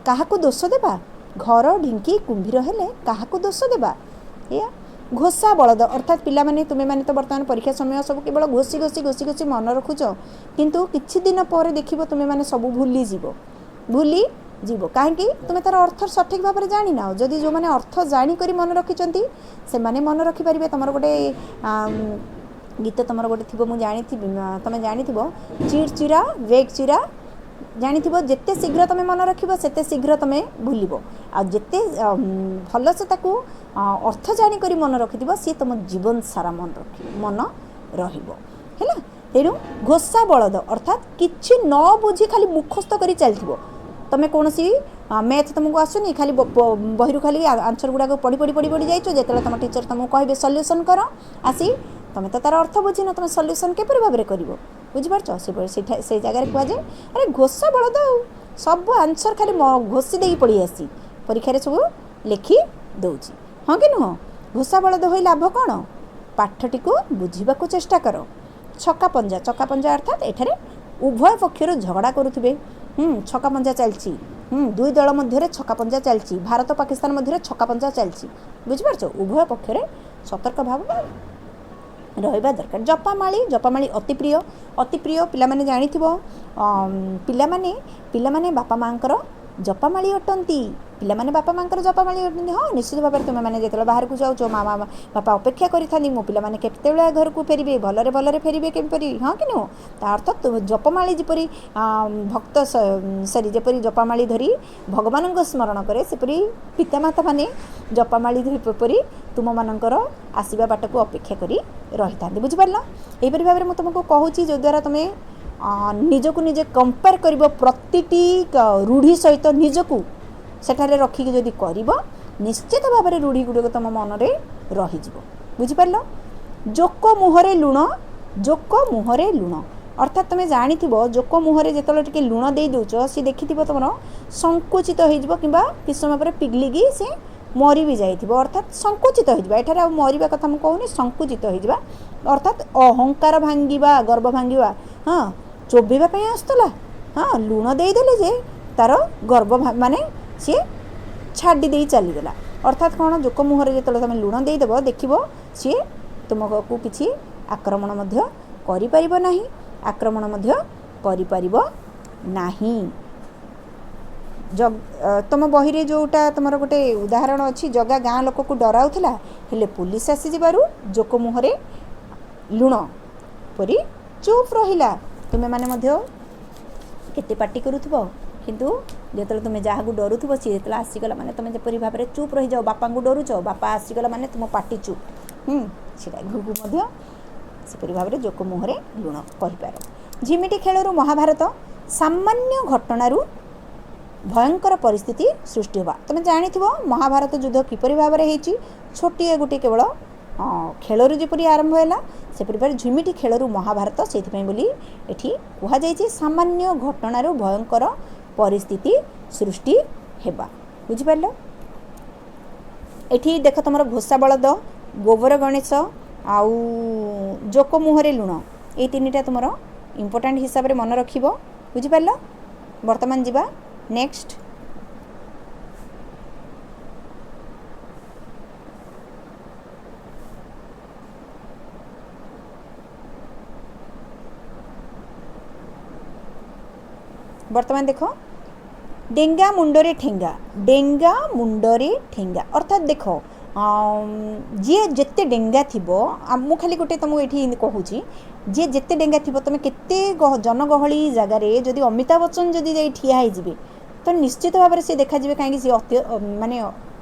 [SPEAKER 1] काहाकू दोष देबा घर ढिंकी कुंभीर हेले काहाकू दोष देबा या घोषा बलद अर्थात पिला माने तुमे माने तो वर्तमान परीक्षा समय सब केवल घोषी घोषी घोषी घोषी मन रखुच किंतु किछि दिन पर देखिबो तुमे माने सब भूली जीवो कहीं तुम तार अर्थ सठिक भाव में जानी ना जदि जो मैंने अर्थ जाणिक मन रखिंट से माने मन रखिपारे तुम गोटे गीत तुम गोटे थी मुझे जानी तुम जानी चिड़चिड़ा वेग चिरा जानी जिते शीघ्र तुम मन रख से शीघ्र तुम भूल आते भल से अर्थ जाणिक मन रखि सी तुम जीवन सारा मन रहा तेणु घोषा बलद अर्थात किसी न बुझी खाली मुखस्त कर चलती तुम कौन सी मैथ तुमको आसुनी खाली बही खाली आंसर गुड़ाक पढ़ी पढ़ी पढ़ी पढ़ी जाइए जो तुम टीचर तुमको कहे सल्यूशन कर आसी तुम तो तार अर्थ बुझीन तुम सल्यूशन केपरि भाव में कर बुझिपार से जगह कहुए अरे घोषा बलद सब आंसर खाली घोषी दे पड़ी आसी परीक्षा सब लिखि दौची हाँ कि नुह घोषा बलद हो लाभ कौन पाठटी को बुझा चेष्टा कर छक्का पंजा अर्थात एठारे उभय पक्षर झगड़ा करुवे छक्का पंजा चलती दुई दल मध्य छक्का पंजा चलती भारत पाकिस्तान मध्य छक्का पंजा चलती बुझिपार उभय पक्षर सतर्क भाव रहा दरकार जपामाली अति प्रिय पिलामाने जानिथिबो पिलामाने बापा मांकर जपामाली अटंती पिलामाने बापा मांकर जपामाली अटंती हाँ निश्चित भाव में तुम मैंने जो बाहर को जाओ मामा बापा अपेक्षा करी मो पिलामाने केतेबेला घर को फेरबे भलरे फेरबे केपरि हाँ कि नुह ता अर्थ जपमाली जपरी भक्त सरी जपरी जपामाली धरी भगवान को स्मरण करे सेपरी पितामाता माने जपामाली धरी तुम मानकर आसवा बाट को अपेक्षा करी रही था बुझिपार यहीपरि भाव में तुमको कहूँ जो द्वारा तुम्हें निजको निजे कंपेयर कर प्रतिटी रूढ़ी सहित निजको सेठारे रखिक जदि कर निश्चित भाव में रूढ़ी गुड़िक तुम मन में रही बुझिपार जोक मुहरे लुण अर्थात तुम जानी जोक मुहरे जो टे लुण दे दौच सी देखी तुम संकुचित हो कि समय पर पिघलिकी सी मरी भी जाइए अर्थात संकुचित हो मरवा कथा मुझे कहूनी संकुचित हो अर्थात अहंकार भांगा गर्व भांगा हाँ चोबीवाई आसला हाँ लुण देदेले जे तार गर्व माने सी छाड़ी दे चलीगला अर्थात कौन जोक मुहरे जो तुम लुण देदेव देख सी तुमको किसी आक्रमण कर आक्रमण तुम बही जोटा तुम गोटे उदाहरण अच्छी जगह गाँ लोक को डराऊला हेले पुलिस आसी जोक मुहरे लुण परी चुप रहिला तुमे माने केते पार्टी करूथबो किंतु जो तुम जहाँ को डरुव सी जो आसीगला माने तुम जपरी भाव में चुप रही जाओ बापा को डरुच बापा आसीगला माने तुम पार्टी चुप घुगु सेपरी भाव में जोक मुहरे लुण कहीपार झिमिटी खेलू महाभारत सामान्य घटनारू भयंकर परिस्थिति सृष्टि होगा। तुम जानिथिबो महाभारत युद्ध किपरि भाबरे हेछि, छोटिए गोटे केवल खेलरू जेपरि आरंभ हैला सेपरि भाबरे झिमिटी खेलरू महाभारत, सेथिपई बोली एठी कुहा जायछि सामान्य घटनारू भयंकर परिस्थिति सृष्टि हेबा। बुझि पारलो? एठी देख तुमर घोषा बलद, गोबर गणेश आउ जोक मुहरे लुण, ये तीनिटा तुमर इम्पोर्टाट हिसाब रे मन रखिबो। बुझि पारलो? वर्तमान जीवा नेक्स्ट। वर्तमान देखो डेंगा मुंडरे ठेंगा, डेंगा मुंडरे ठेंगा अर्थात देख जी जिते डेंगा थिबो, मु खाली गोटे तुमको ये कहूँ जी जिते डेंगा थिबो, तुम केते जनगहली जगार जदि अमिताभ बच्चन जदि जाई ठिया होइजिबे तो निश्चित भाव में सी देखा कहीं सी माने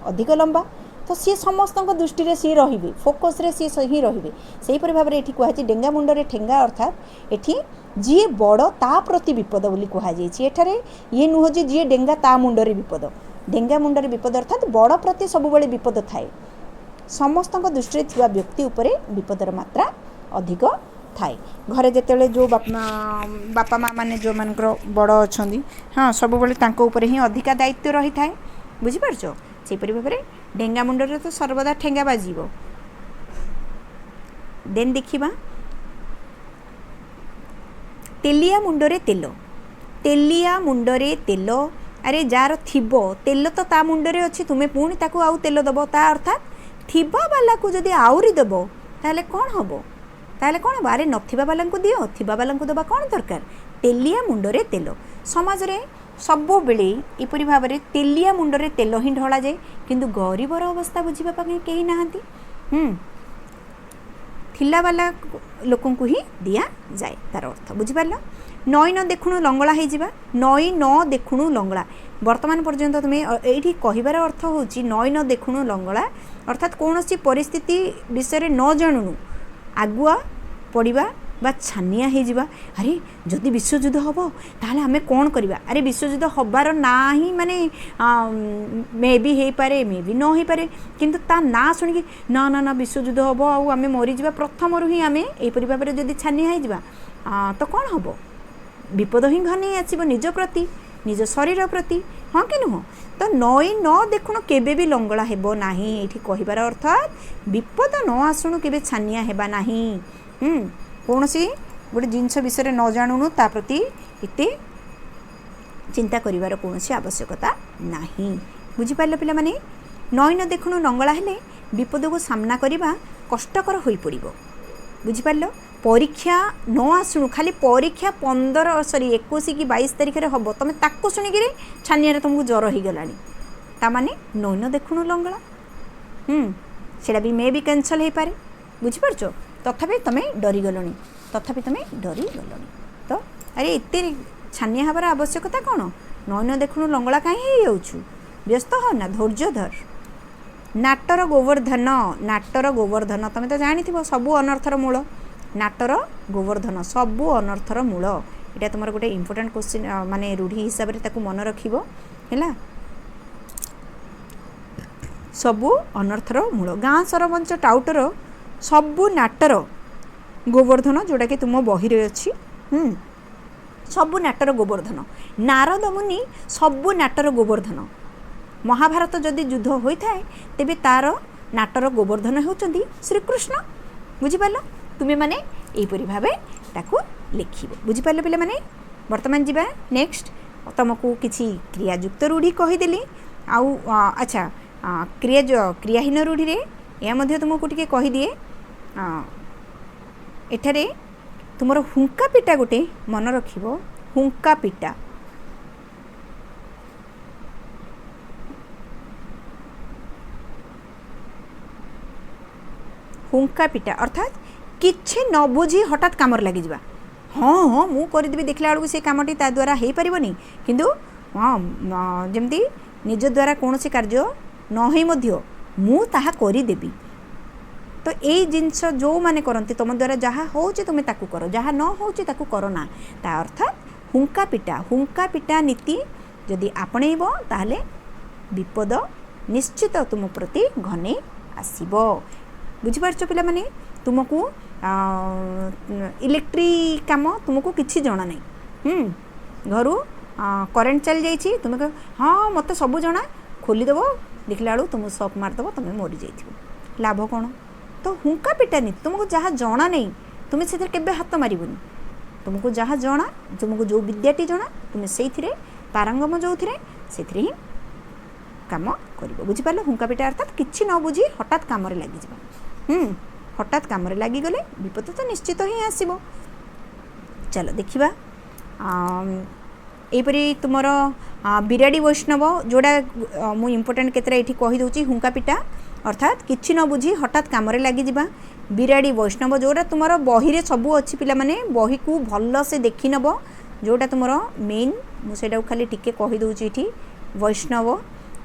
[SPEAKER 1] अधिक लंबा, तो सी समस्त दृष्टि रे सी रहिबे, फोकस रे सी ही रहिबे। सेहीपरि भाव में ये कहुई डेंगा मुंडरे ठेंगा अर्थात एठी जी बड़ ता प्रति विपद बोली कहुई। एठारे ये नुह जे जी डेंगा ता मुंडरे विपद, डेंगा मुंडरे विपद अर्थात बड़ प्रति सबुबले विपद थाए, समस्त दृष्टि थिबा व्यक्ति उपरे विपदर मात्रा अधिक थाए। घरे जिते जो बापा माँ मैंने जो मान बड़ अच्छा हाँ सबुबले तांको ऊपर ही अधिका दायित्व रही थाए। बुझिपारछ? सेहीपरि भाव में डेंगा मुंडरे तो सर्वदा ठेंगा बाजिबो। देन देखिबा तेलिया मुंडरे तेल, तेलिया मुंडरे तेल, अरे जार थिबो तेल तो ता मुंडरे अच्छी, तुम्हें पुणी ताकू आउ तेल दबो, ता अर्थात थिबा वाला को जदि आउरी दबो ताले कौन हबो, ताले कौन हबो? अरे नथिबा वाला को दियो, थिबा वाला को दबा कौन दरकार? तेलिया मुंडरे तेल। समाज रे सबु बेले एपरि भाव में तेलिया मुंडरे तेल ही ढला जाए, किंतु गरीबर अवस्था बुझीबा पाके केही नाहंती। थिला वाला लोकन को ही दिया जाए, तार अर्थ बुझिपारल? नई न देखुणु लंगड़ा हो जावा, नई न देखुणु लंगड़ा वर्तमान पर्यंत तुम्हें ये कहबार अर्थ होची नई न देखुणु लंगड़ा अर्थात कौन सी परिस्थिति विषय न जानूनु आगुआ पड़ा बा छानिया हो जावा। अरे जदि विश्वयुद्ध हम ताहले आमे कौन करवा? अरे विश्वयुद्ध हबार ना ही माने मे भी हो पारे मे भी न हो पारे, किंतु ता ना शुणिकी ना ना ना विश्वयुद्ध हम आमे मरीजा प्रथम ही आमे एपरि भाव में जदि छानिया हो जावा तो कौन हम? विपद ही घनी आसब निज प्रति, निज शरीर प्रति, हाँ कि नुह? तो नई न देखुण केबे भी लंगड़ा हेबो नाही, एठी कहिबार अर्थात विपद न आसुणु केबे छानिया हेबा नाही। कौन सी गोटे जिनस विषय न जानूनु ता प्रति इते चिंता करिवार कौन सी आवश्यकता नाही। बुझिपारले पिला माने? नई न देखुणु लंगड़ा हेले विपद को सामना करिबा कष्टकर होई पड़िबो। बुझिपारल? परीक्षा न आसुणु खाली परीक्षा 21 कि 22 तारिख रे हबो, तमे ताको सुनिकी छानिया रे तुमको ज्वर हो गलानी, ता माने नई न देखुणु लंगड़ा सेटा भी मे भी कैंसल हो पारे। बुझिपारछ? तथापि तुम डरी गलनी, तथापि तुम डरी गलनी। तो अरे एते छानिया हबार आवश्यकता कौन? नई न देखुणु लंगड़ा कहीं हो व्यस्त हो ना, धैर्य धर। नाटर गोवर्धन, नाटर गोवर्धन तुम तो जानी सबू अनर्थर मूल, नाटर गोवर्धन सबू अनर्थर मूल। यहाँ तुम गोटे इम्पोर्टाट क्वेश्चन माने रूढ़ी हिसाब से मन रखिबो हैला। सबू अनर्थर मूल गाँ सरपंच टाउटर सबू नाटर गोवर्धन जोटा कि तुम बही अच्छी सबू नाटर गोवर्धन। नारद मुनि सबू नाटर गोवर्धन। महाभारत जदि युद्ध होता है तेबे तार नाटर गोवर्धन होचंदी श्रीकृष्ण। बुझिपाल? तुम्हें माने एपरि भावे ताकू लिखिबो। बुझिपाल पिला माने? वर्तमान जीवा नेक्स्ट। तुमको किसी क्रियायुक्त रूढ़ी कहीदेली आउ अच्छा क्रियाहीन रूढ़ी रे या मध्य तुमको टिके कहीदिए। एठारे तुमर हुंका पिटा गोटे मन रखिबो। हुंका पिटा हुंका पिटा अर्थात किछि न बुझी हठात कामर लगी जावा। हाँ हाँ मु करदेवी देखला बेलू से कामटी ता द्वारा हो पारिबनी, किंतु हाँ जमती निज द्वारा कौन सी कार्य न होई मध्य मु ताहा करिदेबी। तो यही जिनस जो माने करती तुम द्वारा जहाँ हो तुम्हें ताकू कर, जहाँ न हो ताकू कर ना, ता अर्थात हुंका पिटा। हुंका पिटा नीति जदि आपणेइब ताहले विपद निश्चित तुम प्रति घने आसीबो। बुझिपारछ पिला माने तुमको इलेक्ट्रिक काम तुमको किछि जणा नहीं। घरु करेन्ट चल जाइछि तुम कह हाँ मत सब जना खोलीदेव देखला बेलू तुम सक मारदेव तुम मरी जाइथिबो लाभ कौन। तो हुंका पिटानी तुमको जहाँ जना नहीं तुम से केबे हाथ मारिबनी। तुमको जहाँ जना तुमको जो विद्याटी जना तुम से पारंगम जो से ही काम कर। बुझिपार हुंका पिटा अर्थात किसी न बुझी हठात कम लगी हठात कम लगिगले विपद तो निश्चित ही आसब। चलो देखा यहपरी तुमर बिराड़ी वैष्णव जोड़ा मु इम्पोर्टेंट केतरा ये कहीदे हुंका पिटा अर्थात किसी न बुझी हठात कम लगी। बिराड़ी वैष्णव जोड़ा तुम बही रे सबू अच्छी पिला माने बही को भल से देखी नब जोड़ा तुम मेन मुझे खाली टिके कहीदे ये वैष्णव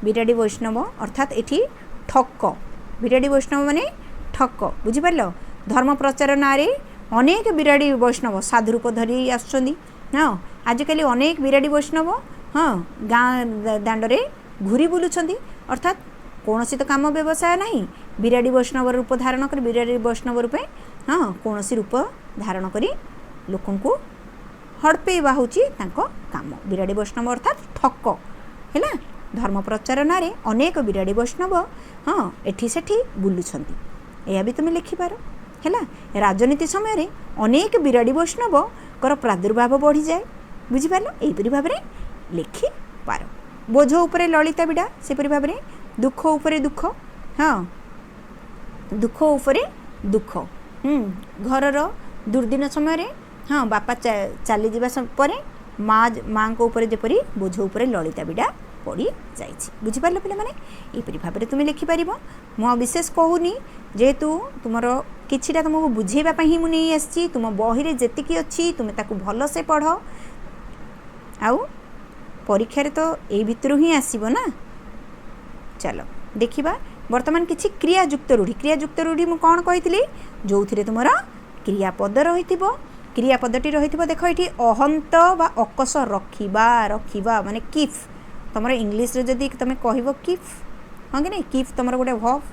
[SPEAKER 1] बिराड़ी वैष्णव अर्थात ये ठक बिराड़ी वैष्णव माने ठक। बुझिपार धर्म प्रचार ना रे अनेक बिराड़ी वैष्णव साधु रूप धरी आसुचंदी। हाँ आजिकल अनेक बिराड़ी वैष्णव हाँ गाँ दांडे घूरी बुलुछंदी अर्थात कौन सी तो काम व्यवसाय नहीं बिराड़ी वैष्णव रूप धारण कर बिराड़ी वैष्णव रूपे हाँ कौन सी रूप धारण करी लोकन को हड़पेवा हूँ काम। बिराड़ी वैष्णव अर्थात ठक है धर्म प्रचार ना रे अनेक बिराड़ी वैष्णव हाँ एठी सेठी बुलुछंती यह भी तुम लिखिपार है। राजनीति समय रे अनेक बिराड़ी वैष्णव कर प्रादुर्भाव बढ़ी जाए। बुझिपार यहीपरि भाव में लिखिपार। बोझ उपरे ललिता बिड़ा सेपरि भाव में दुख उपरे दुख हाँ दुख उपरे दुख घरर दुर्दिन समय रे हाँ बापा चली जावा परे माँ को ऊपर जेपरी बोझ उपरे ललिता बिड़ा पड़ी जाइछि। बुझिपार पिला माने एपरि भाव में तुम लिखिपार। मु विशेष कहूनी जेहेतु तुमर किछिटा तुमको बुझेबा ही मुझे नहीं आसी तुम बही रे जेतिकी अच्छी तुम ताकू भल से पढ़ आउ परीक्षा तो यही भितर ही आसीबो ना। चलो देखिबा वर्तमान किछि क्रियायुक्त रूढ़ी मु कौन कही जो थे तुम क्रियापद रही क्रियापदटी रही देख ये अहंत बा अकस रखिबा माने किफ तुम इंग्लीश रे जदि तुम कह किफ हाँ कि नहीं किफ तुम गोटे वर्ब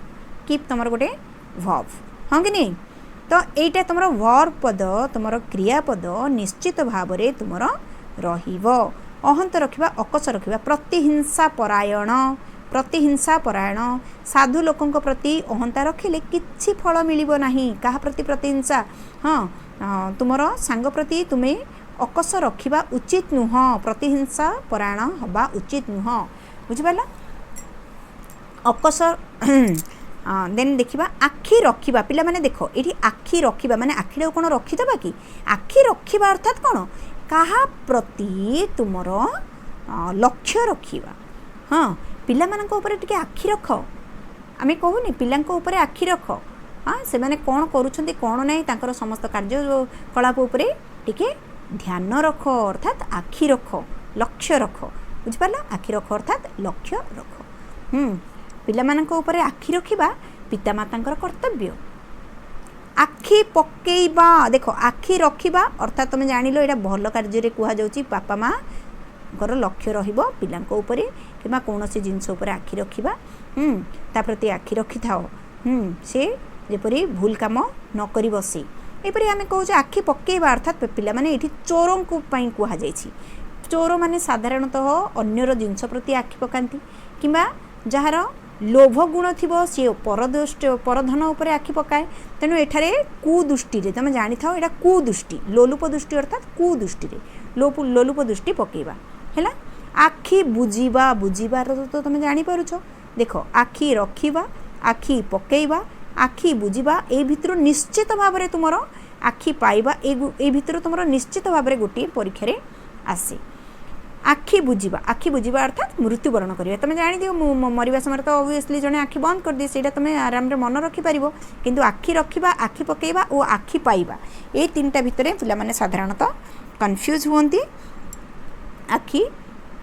[SPEAKER 1] किफ तुम गोटे वर्ब हाँ कि नहीं। तो यहीटा तुम वर्ब पद तुम क्रियापद निश्चित भाव में तुम अहंत रखिबा अकस रखिबा प्रतिहिंसा परायण साधु लोकों प्रति अहंता रखिले किछि फल मिलिबो नाही। कहा प्रति प्रतिहिंसा हाँ तुमर सांग प्रति तुम्हें अकस रखिबा उचित नुह प्रतिहिंसा परायण हवा उचित नुह। बुझिपार अकस देन देखिबा आखि रखिबा पिला माने देखो ये आखि रखिबा माने आखिरे कौन रखिदबा कि आखि रखिबा अर्थात कौन कहा प्रति तुमर लक्ष्य रखिबा हाँ पिला मानक ऊपर टिके आखि रख आमे कहूनी पिलांको ऊपर आखि रख हाँ से माने कौन करूछंती कौन नहीं तांकर समस्त कार्य कलाप ऊपर टिके ध्यान रख अर्थात आखि रख लक्ष्य रख। बुझिपार आखि रख अर्थात लक्ष्य रख। पिला मानक ऊपर आखि रखिबा पितामातांकर कर्तव्य। आखि पकेइबा देखो आखि रखिबा अर्थात तुम जानिलो एटा भल कार्य कुहा जाउची बापा माँ घर लक्ष्य रहिबो पिलांको ऊपर किबा कोनोसी जिंस ऊपर आखि रखिबा ता प्रति आखि रखि थाओ से जेपरी भूल काम न करी बसे एपरी आमे कहूँ आखि पकेइबा अर्थात पिला माने एठी चोरों को पई कुहा जाइछि। चोर माने साधारणतः अन्यर जिंस प्रति आखि पकांती किबा जहार लोभ गुण थी सी परधन उपर आखि पकाए तेणु एठारे कुदृष्टि तुम जानी था यहाँ कुदृष्टि लोलुप दृष्टि अर्थात कुदृष्टि लोलुप दृष्टि पकेबा है आखि बुझीबा तो तुम जापर देख आखि रखिबा आखि पकेबा आखि बुझीबा ए भितर निश्चित भाव में तुम आखि पाइबा ए भितर तुम निश्चित भाव में गोटे परीक्षा रे आसे। आखि बुझीबा अर्थात मृत्युवरण करिबा तुम जानि दियो मरिबा समय तो ऑब्वियसली जने आखि बंद कर दिए सेटा तुम आराम रे मन रखि पारिबो किंतु आखि रखिबा आखि पकेइबा और आखि पाइबा ए तीनटा भितरे पिला माने साधारणतः कन्फ्यूज होंती। आखि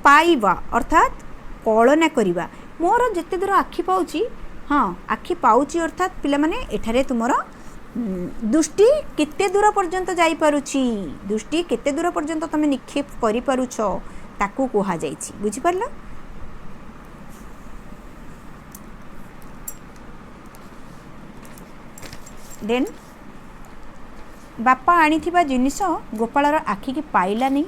[SPEAKER 1] पाइबा अर्थात कलना करिबा मोर जेते दूर आखि पाउची हाँ आखि पाउची अर्थात पिला माने एठारे तुमर दृष्टि केते दूर पर्यंत जाई पारुची दृष्टि केते दूर पर्यंत तुम निक्षेप करि पारुछ ताकू कुहा जाइछि बुझि परलो। देन बापा आनिथिबा जिनिस गोपालर आखि की पाइला नहीं,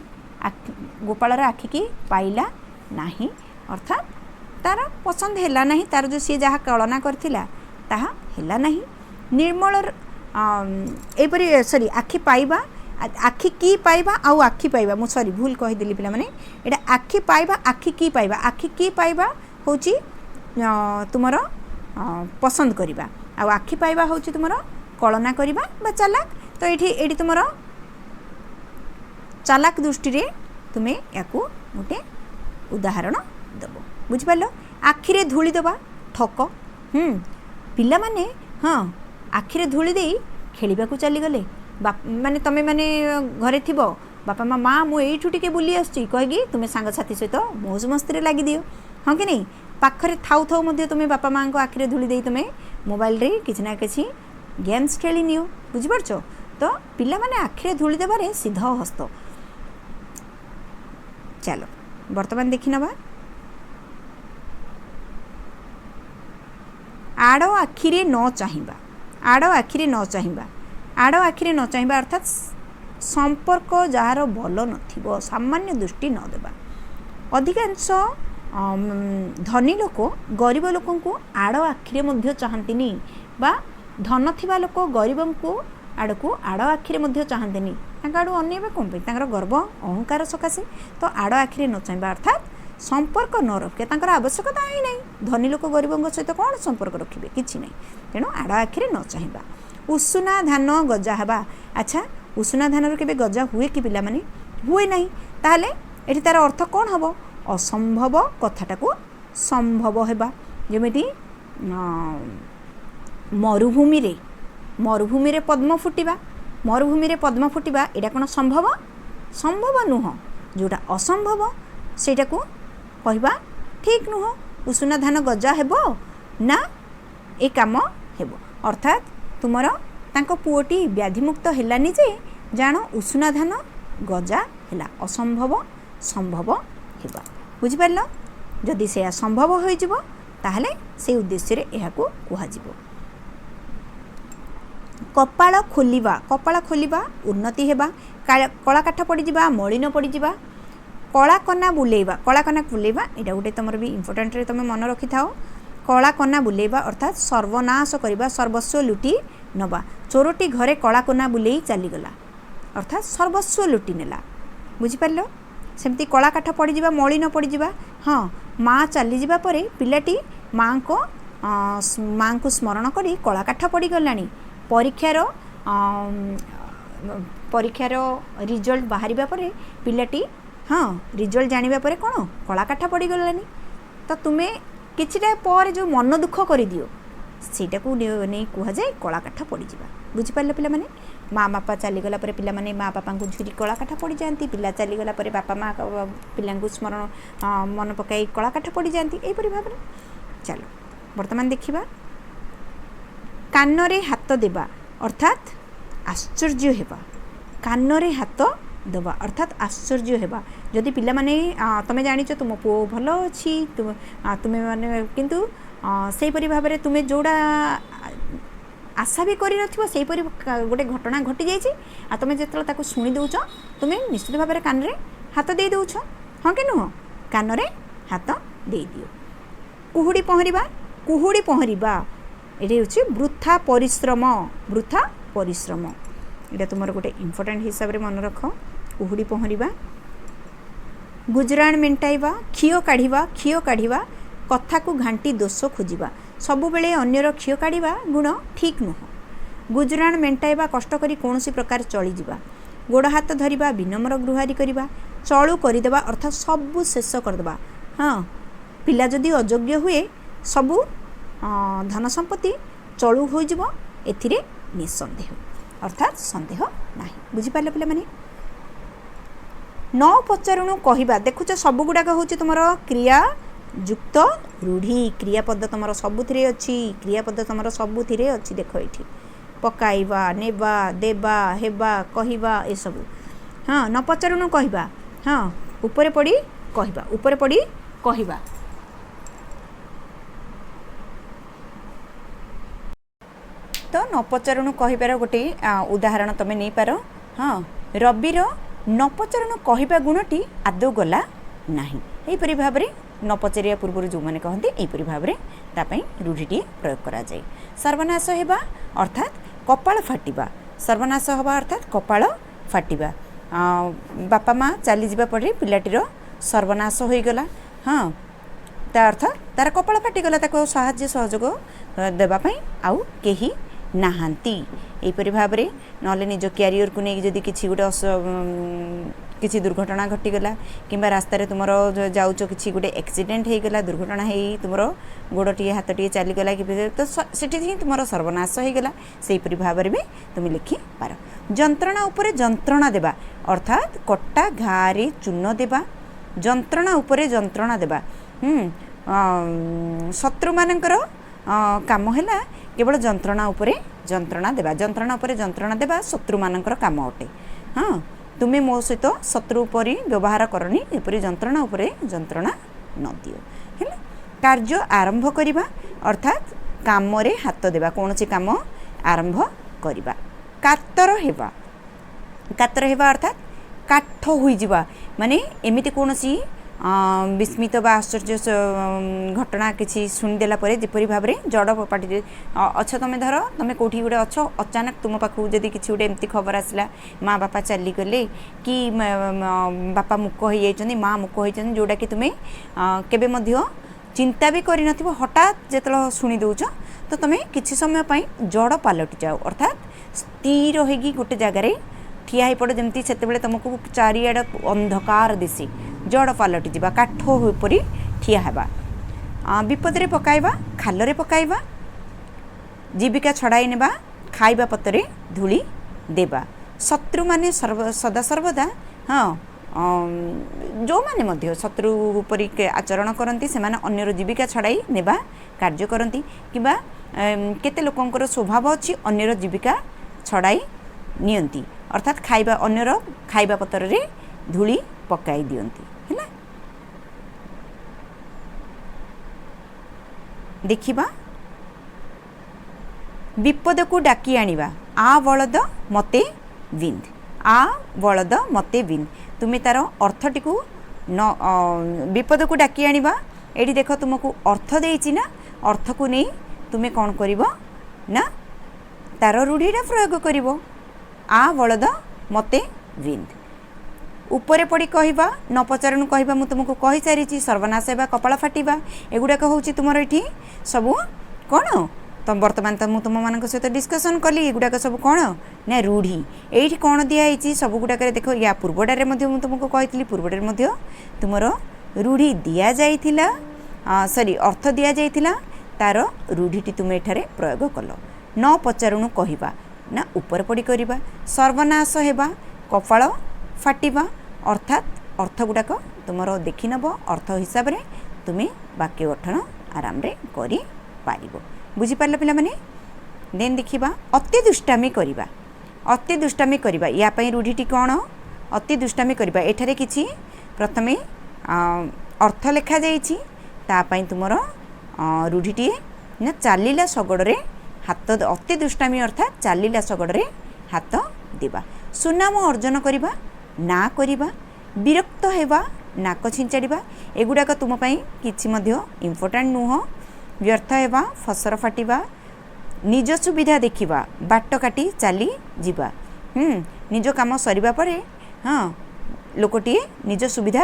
[SPEAKER 1] गोपालर आखि की पाइला नहीं अर्थात तार पसंद हैला नहीं, तार जो सी जहाँ कलना करथिला ताहा हैला नहीं। निर्मल एपरी सॉरी आखि पाइबा, आखि की पाइबा आउ आखि पाइबा मु सॉरी भूल कहीदेली पिला माने एटा आखि पाइबा आखि की पाइबा, आखि की पाइबा होची तुमर पसंद करिबा आउ आखि पाइबा होची तुमर कलना करिबा बा चालाक। तो एठी तुमर चालाक दृष्टि रे तुमे याकू गोटे उदाहरण दबो बुझि पालो। आखिरे धूली दबा ठक, पिला माने हाँ आखिरे धूली देई खेलिबा को चली गले, माने तमे माने घरे थिबो बापा माँ मु एठू टिके बुली आसछि कहिगी तुमे सांग साथी सहित मौज मस्ती रे लागि दियो हाँ कि नहीं। पाखरे थाउ थाउ मध्ये तुमे बापा माँ को आखिरे धूली देई तुमे मोबाइल रे किछि ना किछि गेम्स खेली नियो बुझि परछो। तो पिला माने आखिरे धूली देबारे सिद्ध हस्त। चलो वर्तमान देखि नबा आड़ आखिरे न चाहिबा, आड़ आखिरे न चाहिबा, आड़ आखिरे न चाहिबा अर्थात संपर्क जार भल नथिबो सामान्य दृष्टि न देबा। अधिकांश धनी लोक गरीब लोकन को आड़ आखिरे मध्य चाहंतिनी बा धन थिबा लोक गरीबन को आड़ को आड़ आखिरे मध्य चाहंतिनी, तांका आड़ अनेबा कोन पे तांकर गर्व अहंकार सकाशे। तो आड़ आखिरे न चाहिबा अर्थात संपर्क न रखे तांकर आवश्यकता ही नहीं, धनी लोक गरीबों सहित कौन संपर्क रखिबे किछि नहीं, तेणु आड़ आखिरे न चाहिबा। उषुना धान गजा हबा, अच्छा उषुना धान केबे गजा हुए कि पिला माने हुए नहीं, ताहले एठी तार अर्थ कौन हबो असंभव कथाटा को संभव हेबा। जेमिति मरुभूमि रे पद्म फुटिबा, मरुभूमि रे पद्म फुटिबा एटा कोन संभव, संभव नुह, जोटा असंभव सेटा को कहबा ठीक नुह। उषुना धान गजा हेबो ना ए काम हेबो अर्थात तुमर तांको पुओटी व्याधिमुक्त हेलानी जे जानो उषुना धान गजा हेला, असंभव संभव हेबा बुझि परलो। जदि से संभव होई जिवो ताहले से उद्देश्य रे एहा को कुहा जिवो। कपाळ खोलिबा उन्नति हेबा, कला काठ पड़ी जिबा मलिन पड़ी जिबा। कला कना बुलेइबा एटा गोटे तुम भी इम्पोर्टाट रे तुम मन रखि थाओ। कला कना बुलेइबा अर्थात सर्वनाश करिबा, सर्वस्व लुटी नबा। चोरटी घरे कला कना बुलेई चलीगला अर्थात सर्वस्व लुटी नेला बुझि पारलो। सेमती कला काठ पड़ी जिबा मलिन पड़ी जिबा, हाँ माँ चली जिबा परे पिलाटी माँ को स्मरण करी कला काठ पड़ी गलानी। परीक्षार रिजल्ट बाहर परे पिलाटी हाँ रिजल्ट जानिबा परे कौन कला काठ पड़ी गलानी। तो तुम्हें किछिटा पर जो मन दुख कर दियो सेटा को नहीं कह जाए कला काठ पड़ी जिबा बुझि पारले। पिला माने माँ बापा चलीगला परे पिला माने माँ बापा को झुरी कला काठ पड़ी जाती, पिला चलीगला परे बापा माँ पिला स्मरण मन पकाई कला काठ पड़ी जाती एपरी भाव में। चलो वर्तमान देखिबा कानरे हाथ देबा अर्थात आश्चर्य हेबा, कानरे हाथ देबा अर्थात आश्चर्य हेबा। जदि पिला माने तमे जानिଛ तुम पो भल अछि तुमे माने किंतु सेही परि भाबरे तुमे जोड़ा आशा भी करि नथिबो सेही परि गोटे घटना घटी जाइछि आ तुमे जेतल ताको सुनि दउछ तुमे निश्चित भाबरे कान रे हाथ दे दउछ हां कि नुह कान रे हाथ दे दियो। कुहुडी पहरिबा एटे होछि वृथा परिश्रम एटा तुमर गोटे इम्पोर्टेंट हिसाब रे मन रख। कुहुडी पहरिबा गुजराण मेंटाइबा खियो काढ़िबा कथा को घांटी दोष खोजिबा सबु बेले अन्यर खियो काढ़िबा गुण ठीक नुह। गुजराण मेंटाइबा कष्ट करी कौनसी प्रकार चली जिबा, गोड़ हाथ धरिबा विनम्र गृहारी करिबा, चलू करदेबा अर्थात सबू शेष करदेबा। हाँ पिला जदि अयोग्य हुए सबू धन संपत्ति चलू हो जिवो एथिरे निसंदेह अर्थात संदेह नाही बुझि पाले पिला माने। न पचारुणु कहिबा देखुच सबु गुडाक होची तुमर क्रिया युक्त रूढ़ी, क्रियापद तुमर सबुथिरे अछि, क्रियापद तुमर सबुथिरे अछि। देख एठी पकाइबा नेबा देबा हेबा कहिबा ए सबु। हाँ न पचारुणु कहिबा हाँ ऊपर पड़ी କହିବା ଉପରେ ପଡ଼ି କହିବା। ତ ନ ପଚାରୁଣୁ କହିବାର ଗୋଟେ ଉଦାହରଣ ତୁମେ ନେଇପାର। ହଁ, ରବିର ନ ପଚାରୁଣୁ କହିବା ଗୁଣଟି ଆଦୌ ଗଲା ନାହିଁ। ଏହିପରି ଭାବରେ ନ ପଚାରିବା ପୂର୍ବରୁ ଯେଉଁମାନେ କହନ୍ତି ଏହିପରି ଭାବରେ ତା ପାଇଁ ରୂଢ଼ିଟିଏ ପ୍ରୟୋଗ କରାଯାଏ। ସର୍ବନାଶ ହେବା ଅର୍ଥାତ୍ କପାଳ ଫାଟିବା। ସର୍ବନାଶ ହେବା ଅର୍ଥାତ୍ କପାଳ ଫାଟିବା। ବାପା ମା ଚାଲିଯିବା ପରେ ପିଲାଟିର ସର୍ବନାଶ ହୋଇଗଲା। ହଁ, ତା ଅର୍ଥ ତାର କପାଳ ଫାଟିଗଲା, ତାକୁ ସାହାଯ୍ୟ ସହଯୋଗ ଦେବା ପାଇଁ ଆଉ କେହି ନାହାନ୍ତି। ଏହିପରି ଭାବରେ ନହେଲେ ନିଜ କ୍ୟାରିୟରକୁ ନେଇକି ଯଦି କିଛି ଗୋଟେ କିଛି ଦୁର୍ଘଟଣା ଘଟିଗଲା କିମ୍ବା ରାସ୍ତାରେ ତୁମର ଯାଉଛ କିଛି ଗୋଟେ ଆକ୍ସିଡେଣ୍ଟ ହେଇଗଲା, ଦୁର୍ଘଟଣା ହେଇ ତୁମର ଗୋଡ଼ଟିଏ ହାତଟିଏ ଚାଲିଗଲା କି ତ ସେଠି ହିଁ ତୁମର ସର୍ବନାଶ ହେଇଗଲା। ସେହିପରି ଭାବରେ ବି ତୁମେ ଲେଖିପାର। ଯନ୍ତ୍ରଣା ଉପରେ ଯନ୍ତ୍ରଣା ଦେବା ଅର୍ଥାତ୍ କଟା ଘାରେ ଚୂନ ଦେବା। ଯନ୍ତ୍ରଣା ଉପରେ ଯନ୍ତ୍ରଣା ଦେବା। ଶତ୍ରୁମାନଙ୍କର କାମ ହେଲା କେବଳ ଯନ୍ତ୍ରଣା ଉପରେ ଯନ୍ତ୍ରଣା ଦେବା। ଯନ୍ତ୍ରଣା ଉପରେ ଯନ୍ତ୍ରଣା ଦେବା ଶତ୍ରୁମାନଙ୍କର କାମ ଅଟେ। ହଁ, ତୁମେ ମୋ ସହିତ ଶତ୍ରୁ ପରି ବ୍ୟବହାର କରନି, ଏପରି ଯନ୍ତ୍ରଣା ଉପରେ ଯନ୍ତ୍ରଣା ନ ଦିଅ। ହେଲା। କାର୍ଯ୍ୟ ଆରମ୍ଭ କରିବା ଅର୍ଥାତ୍ କାମରେ ହାତ ଦେବା, କୌଣସି କାମ ଆରମ୍ଭ କରିବା। କାତର ହେବା। କାତର ହେବା ଅର୍ଥାତ୍ କାଠ ହୋଇଯିବା, ମାନେ ଏମିତି କୌଣସି ବିସ୍ମିତ ବା ଆଶ୍ଚର୍ଯ୍ୟ ଘଟଣା କିଛି ଶୁଣିଦେଲା ପରେ ଯେପରି ଭାବରେ ଜଡ଼ ପାଟିରେ ଅଛ, ତୁମେ ଧର ତୁମେ କେଉଁଠି ଗୋଟେ ଅଛ, ଅଚାନକ ତୁମ ପାଖକୁ ଯଦି କିଛି ଗୋଟେ ଏମିତି ଖବର ଆସିଲା, ମା ବାପା ଚାଲିଗଲେ କି ବାପା ମୂକ ହୋଇଯାଇଛନ୍ତି, ମା ମୂକ ହୋଇଛନ୍ତି, ଯେଉଁଟାକି ତୁମେ କେବେ ମଧ୍ୟ ଚିନ୍ତା ବି କରିନଥିବ, ହଠାତ୍ ଯେତେବେଳେ ଶୁଣି ଦେଉଛ ତ ତୁମେ କିଛି ସମୟ ପାଇଁ ଜଡ଼ ପାଲଟି ଯାଅ, ଅର୍ଥାତ୍ ସ୍ଥିର ହୋଇକି ଗୋଟେ ଜାଗାରେ ଠିଆ ହୋଇପଡ଼, ଯେମିତି ସେତେବେଳେ ତୁମକୁ ଚାରିଆଡ଼ ଅନ୍ଧକାର ଦିଶେ, ଜଡ଼ ପାଲଟି ଯିବା, କାଠ ଉପରେ ଠିଆ ହେବା। ବିପଦରେ ପକାଇବା, ଖାଲରେ ପକାଇବା। ଜୀବିକା ଛଡ଼ାଇ ନେବା, ଖାଇବା ପତରେ ଧୂଳି ଦେବା। ଶତ୍ରୁମାନେ ସଦାସର୍ବଦା ଯେଉଁମାନେ ମଧ୍ୟ ଶତ୍ରୁ ପରି ଆଚରଣ କରନ୍ତି ସେମାନେ ଅନ୍ୟର ଜୀବିକା ଛଡ଼ାଇ ନେବା କାର୍ଯ୍ୟ କରନ୍ତି, କିମ୍ବା କେତେ ଲୋକଙ୍କର ସ୍ୱଭାବ ଅଛି ଅନ୍ୟର ଜୀବିକା ଛଡ଼ାଇ ନିଅନ୍ତି, ଅର୍ଥାତ୍ ଅନ୍ୟର ଖାଇବା ପତ୍ରରେ ଧୂଳି ପକାଇ ଦିଅନ୍ତି। ହେଲା। ଦେଖିବା, ବିପଦକୁ ଡାକି ଆଣିବା। ଆ ବଳଦ ମତେ ବିନ୍ଧ। ଆ ବଳଦ ମତେ ବିନ୍ଧ। ତୁମେ ତାର ଅର୍ଥଟିକୁ ବିପଦକୁ ଡାକି ଆଣିବା, ଏଠି ଦେଖ ତୁମକୁ ଅର୍ଥ ଦେଇଛି ନା, ଅର୍ଥକୁ ନେଇ ତୁମେ କ'ଣ କରିବ ନା ତାର ରୂଢ଼ିଟା ପ୍ରୟୋଗ କରିବ। ଆ ବଳଦ ମତେ ବିନ୍ଧ। ଉପରେ ପଡ଼ି କହିବା, ନ ପଚାରୁଣୁ କହିବା ମୁଁ ତୁମକୁ କହିସାରିଛି। ସର୍ବନାଶ ହେବା, କପାଳ ଫାଟିବା, ଏଗୁଡ଼ାକ ହେଉଛି ତୁମର ଏଠି ସବୁ କ'ଣ ବର୍ତ୍ତମାନ ତ ମୁଁ ତୁମମାନଙ୍କ ସହିତ ଡିସ୍କସନ୍ କଲି। ଏଗୁଡ଼ାକ ସବୁ କ'ଣ ନା ରୂଢ଼ି। ଏଇଠି କ'ଣ ଦିଆହେଇଛି ସବୁଗୁଡ଼ାକରେ ଦେଖ, ୟା ପୂର୍ବଟାରେ ମଧ୍ୟ ମୁଁ ତୁମକୁ କହିଥିଲି, ପୂର୍ବଟାରେ ମଧ୍ୟ ତୁମର ରୂଢ଼ି ଦିଆଯାଇଥିଲା, ଅର୍ଥ ଦିଆଯାଇଥିଲା, ତାର ରୂଢ଼ିଟି ତୁମେ ଏଠାରେ ପ୍ରୟୋଗ କଲ। ନ ପଚାରୁଣୁ କହିବା ନା ଉପରେ ପଡ଼ି କରିବା। ସର୍ବନାଶ ହେବା, କପାଳ ଫାଟିବା, ଅର୍ଥାତ୍ ଅର୍ଥ ଗୁଡ଼ାକ ତୁମର ଦେଖିନେବ, ଅର୍ଥ ହିସାବରେ ତୁମେ ବାକ୍ୟ ଗଠନ ଆରାମରେ କରିପାରିବ। ବୁଝିପାରିଲ ପିଲାମାନେ? ଦେନ୍ ଦେଖିବା, ଅତି ଦୁଷ୍ଟାମି କରିବା। ଅତି ଦୁଷ୍ଟାମି କରିବା, ୟା ପାଇଁ ରୂଢ଼ିଟି କ'ଣ? ଅତି ଦୁଷ୍ଟାମି କରିବା। ଏଠାରେ କିଛି ପ୍ରଥମେ ଅର୍ଥ ଲେଖାଯାଇଛି, ତା ପାଇଁ ତୁମର ରୂଢ଼ିଟିଏ ନା ଚାଲିଲା ଶଗଡ଼ରେ ହାତ। ଅତି ଦୁଷ୍ଟାମି ଅର୍ଥାତ୍ ଚାଲିଲା ଶଗଡ଼ରେ ହାତ ଦେବା। ସୁନାମ ଅର୍ଜନ କରିବା, ନା କରିବା। ବିରକ୍ତ ହେବା, ନାକ ଛିଞ୍ଚାଡ଼ିବା, ଏଗୁଡ଼ାକ ତୁମ ପାଇଁ କିଛି ମଧ୍ୟ ଇମ୍ପୋର୍ଟାଣ୍ଟ ନୁହଁ। ବ୍ୟର୍ଥ ହେବା, ଫସର ଫାଟିବା। ନିଜ ସୁବିଧା ଦେଖିବା, ବାଟ କାଟି ଚାଲି ଯିବା। ନିଜ କାମ ସରିବା ପରେ ଲୋକଟିଏ ନିଜ ସୁବିଧା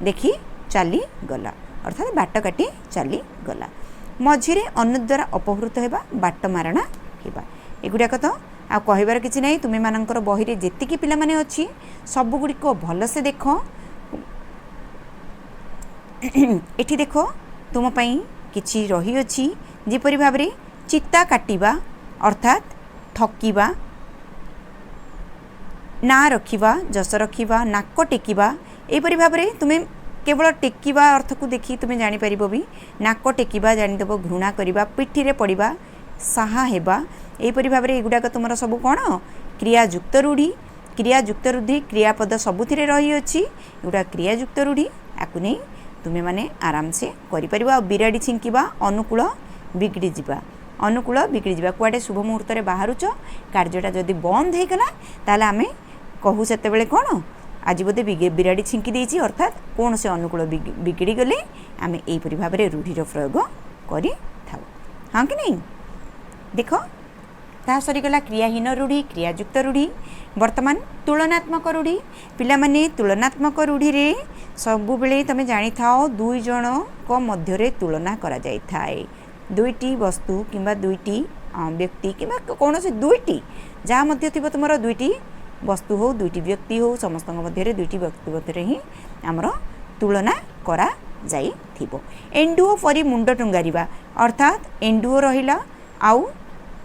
[SPEAKER 1] ଦେଖି ଚାଲିଗଲା, ଅର୍ଥାତ୍ ବାଟ କାଟି ଚାଲିଗଲା। ମଝିରେ ଅନ୍ୟ ଦ୍ୱାରା ଅପହୃତ ହେବା, ବାଟ ମାରଣା ହେବା। ଏଗୁଡ଼ାକ ତ ଆଉ କହିବାର କିଛି ନାହିଁ। ତୁମେମାନଙ୍କର ବହିରେ ଯେତିକି ପିଲାମାନେ ଅଛି ସବୁଗୁଡ଼ିକ ଭଲସେ ଦେଖ। ଏଠି ଦେଖ ତୁମ ପାଇଁ କିଛି ରହିଅଛି, ଯେପରି ଭାବରେ ଚିତା କାଟିବା ଅର୍ଥାତ୍ ଠକିବା, ନା ରଖିବା, ଯଶ ରଖିବା, ନାକ ଟେକିବା। ଏହିପରି ଭାବରେ ତୁମେ କେବଳ ଟେକିବା ଅର୍ଥକୁ ଦେଖି ତୁମେ ଜାଣିପାରିବ ବି। ନାକ ଟେକିବା ଜାଣିଦେବ, ଘୃଣା କରିବା, ପିଠିରେ ପଡ଼ିବା, ସାହା ହେବା। ଏହିପରି ଭାବରେ ଏଗୁଡ଼ାକ ତୁମର ସବୁ କ'ଣ କ୍ରିୟାଯୁକ୍ତ ରୂଢ଼ି। କ୍ରିୟାଯୁକ୍ତ ରୂଢ଼ି, କ୍ରିୟାପଦ ସବୁଥିରେ ରହିଅଛି। ଏଗୁଡ଼ା କ୍ରିୟାଯୁକ୍ତ ରୂଢ଼ି आकु नहीं तुमे माने आराम से करि परिबा। बिराड़ी छिंकिबा अनुकूल बिगड़ी जिबा, अनुकूल बिगड़ी जिबा कुआडे शुभ मुहूर्त रे बाहरुच कार्यटा जदि बंद हो गला ताले आमे कहू सेते बेले कोन आज बोधे बिराड़ी छिंकी देछि अर्थात कौन से अनुकूल बिगड़ी गले आमे एई परि भाबरे रूढ़ीर प्रयोग करि थाउ। हाँ कि नहीं देख ता सरीगला क्रियाहीन रूढ़ी क्रियायुक्त रूढ़ी। वर्तमान तुलनात्मक रूढ़ी पिला माने तुलनात्मक रूढ़ी रे सब बेले तमे जानि थाओ दुई जण को मध्य रे तुलना करा जाय थाए। दुईटी वस्तु किंबा दुईटी व्यक्ति किंबा कौन से दुईटी जहाँ मध्य थी तुम दुईटी वस्तु हो दुईटी व्यक्ति हो समस्त मध्य दुईटी व्यक्ति मध्य ही आमर तुलना करा जाई थिबो। एंडुओ परी मुंड टुंगारिबा अर्थात एंडुओ रहिला आउ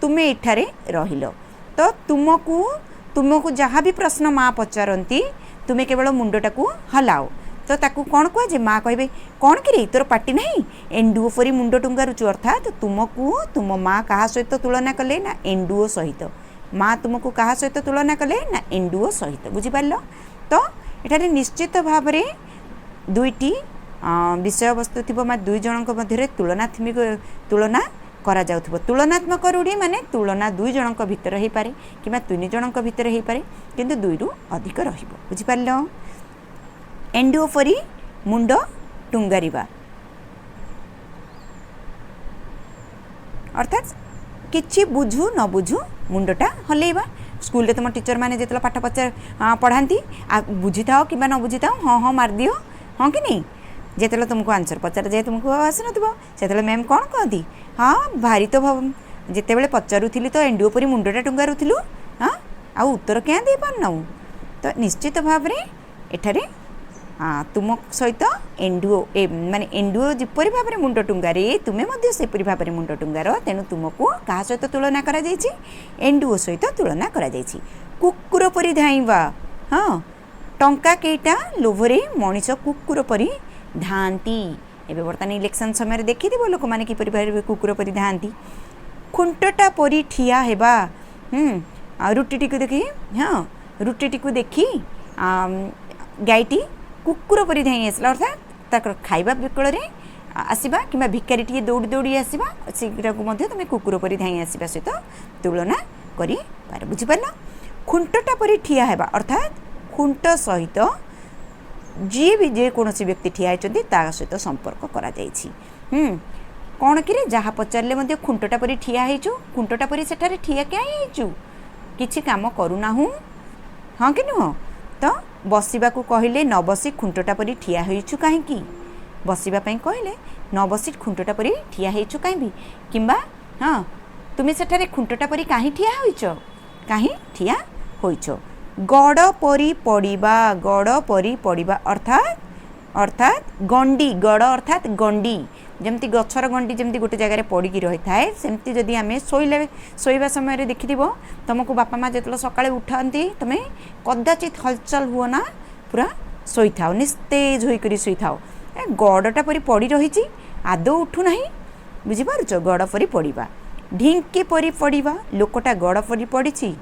[SPEAKER 1] तुमे एठारे रहिलो तो तुमको जहाँ भी प्रश्न माँ पचारती तुमे केवल मुंडटाकू हलाओ तो ताकू कौन कह जे माँ कहे कौन कि तोर पाटी नहीं एंडुओ परी मुंड टुंगारुचु अर्थात तुमको तुम माँ क्या सहित तुलना कले ना एंडुओ सहित माँ तुमको क्या सहित तुलना कले ना एंडुओ सहित बुझिपार। तो एठारे निश्चित भाव में दुईटी विषय वस्तु थी दुई जन मध्य तुलना करा जाउथबो। तुलनात्मक रूढ़ी माने तुलना दुई जनक भितर हो पारे कि तीन जनक भितर हो पारे किंतु दुई रु अधिक रहिबो बुझिपार। एंडुओ परी मुंड टुंगारिबा अर्थात किछि बुझु न बुझु मुंडटा हलेबा। स्कूल रे तुम टीचर माने जेतला पाठ पढ़ाती बुझी थाओ कि न बुझी थाओ हाँ हाँ मार दियो हाँ कि नहीं जेतला तुमको आंसर पचार जाए तुमको आसन से मैम कौन कहती हाँ भारी तो जिते बड़े पचारूली तो एंडुओ परी मुंडटा टुंगारुलु हाँ आ उत्तर क्या दे पारना तो निश्चित भाव में एठारे तुम सहित एंडुओ माने एंडुओ जिपरि भाव में मुंड टुंगारे तुमे मध्य सेपरि भाव में मुंड टुंगार तेणु तुमको क्या सहित तुलना करा जायछि एंडुओ सहित तुलना करा जायछि। कुकुर परी धाइबा हाँ टंका केटा लोभरे मनीष कुकुर परी धांती एबे बर्तमान इलेक्शन समय देखिथिबो लोक माने किपरि भाबरे कुकुर परी धांती। खुंटटा परी ठिया हेबा रुटीटी को देखी हाँ रुटीटी को देखी गायटी कुकुर परी धाई आसला अर्थात ताकर खाइबा बिकल रे आसवा कि भिकारी टी दौड़ी दौड़ी आसवा सेटा को तुम कुकुर परी धाई आसवा सहित तुलना करि पार बुझिपार। खुंटटा परी ठिया हेबा अर्थात खुंट सहित जी भी जेकोसी व्यक्ति ठिया होती सहित संपर्क करा जायछि। कौन कि जहाँ पचारे खुंटटा परी ठिया होइछु खुंटटा परी सेठारे ठिया क्या होइछु किछि काम करूना हूँ हाँ कि नुह तो बसवाक कहले न बसी खुंटटा परी ठिया होइछु कहीं बसवाई कहले न बसी खुंटटा परी ठिया होइछु कहीं किंबा हाँ तुम्हें सेठारे खुंटटा परी कहीं ठिया होइछ कहीं ठिया होइछ। गड़ परी पड़िबा गड़ परी पड़िबा अर्थात गंडी गड़ अर्थात गंडी जमती गछर गंडी जमती गोटे जगह पड़ी रही थाए सेमती जदि आम शोवा समय देखि तुमको बापा माँ जो सकाळे उठाती तुम्हें कदाचित हलचल हुआ ना पूरा शोई थाओ निस्तेज होकर शोई थाओ गड़टा परी पड़ी रही आदौ उठू ना बुझिपारुच गड़ परी पड़िबा। ढिंकी परी पड़िबा लोकटा गड़ परी पड़ी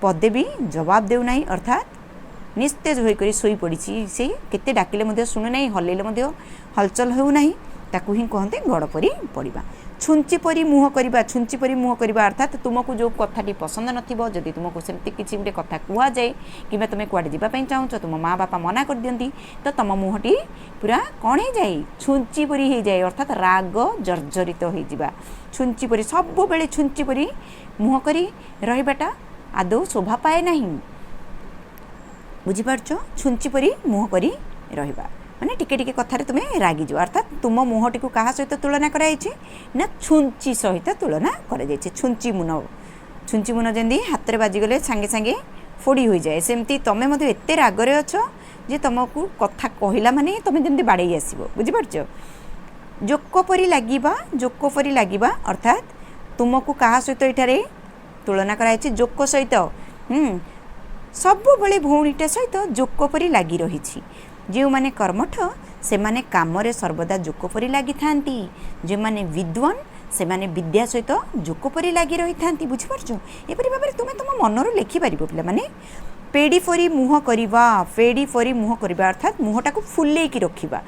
[SPEAKER 1] पदे भी जवाब देउना अर्थात निस्तेज होकर शोई पड़ी से केते डाकिले शुणुना हल्ले हलचल होना ताकू ही कहते गड़ परी पड़िबा। छुंची परी मुह करवा छुंची परी मुह करवा अर्थात तुमको जो कथाटी पसंद नथिबो जदि तुमको सेमती किछि गोटे कथा कुआ जाए कि तुम कुआडे जीवा पई चाहूच तुम माँ बापा मना कर दियंती तो तुम मुहटी पूरा कौन हो जाए छुंची परी हो जाए अर्थात राग जर्जरित हो जावा। छुंची परी सब बेले छुंची परी मुह करी रहिबाटा आदौ शोभा पाए नहीं बुझिपारछ छुंची परी मुह करी रहिबा माने टिके टिके कथारे तुम्हें रागिज अर्थात तुम मुहटी को क्या सहित तुलना कराई ना छुंची सहित तुलना कर छुंची मुन जमी हाथ में बाजिगले सांगे सांगे फोड़ी हो जाए सेमती तुम्हें एत रागरे अच्छ जे तुमको कथा कहला माने तुम्हें जमी बाड़े आसो बुझिपारछ। जोक परी लगिबा अर्थात तुमको क्या सहित ये तुलना कराई जोक सहित सब बेले भौणीटा सहित जोक परी लगी रही जो माने कर्मठ से माने काम रे सर्वदा जोक परी लगी थांती जो माने विद्वान से माने विद्या सहित जोक परी लगी रही थांती बुझिपारछ। एपरि भाबरे तुमे तुम मनरु लेखि पारिबो पिला माने पेड़ी फरी मुह करवा पेड़ी फरी मुह करवा अर्थात मुहटा को फुलेकी रखा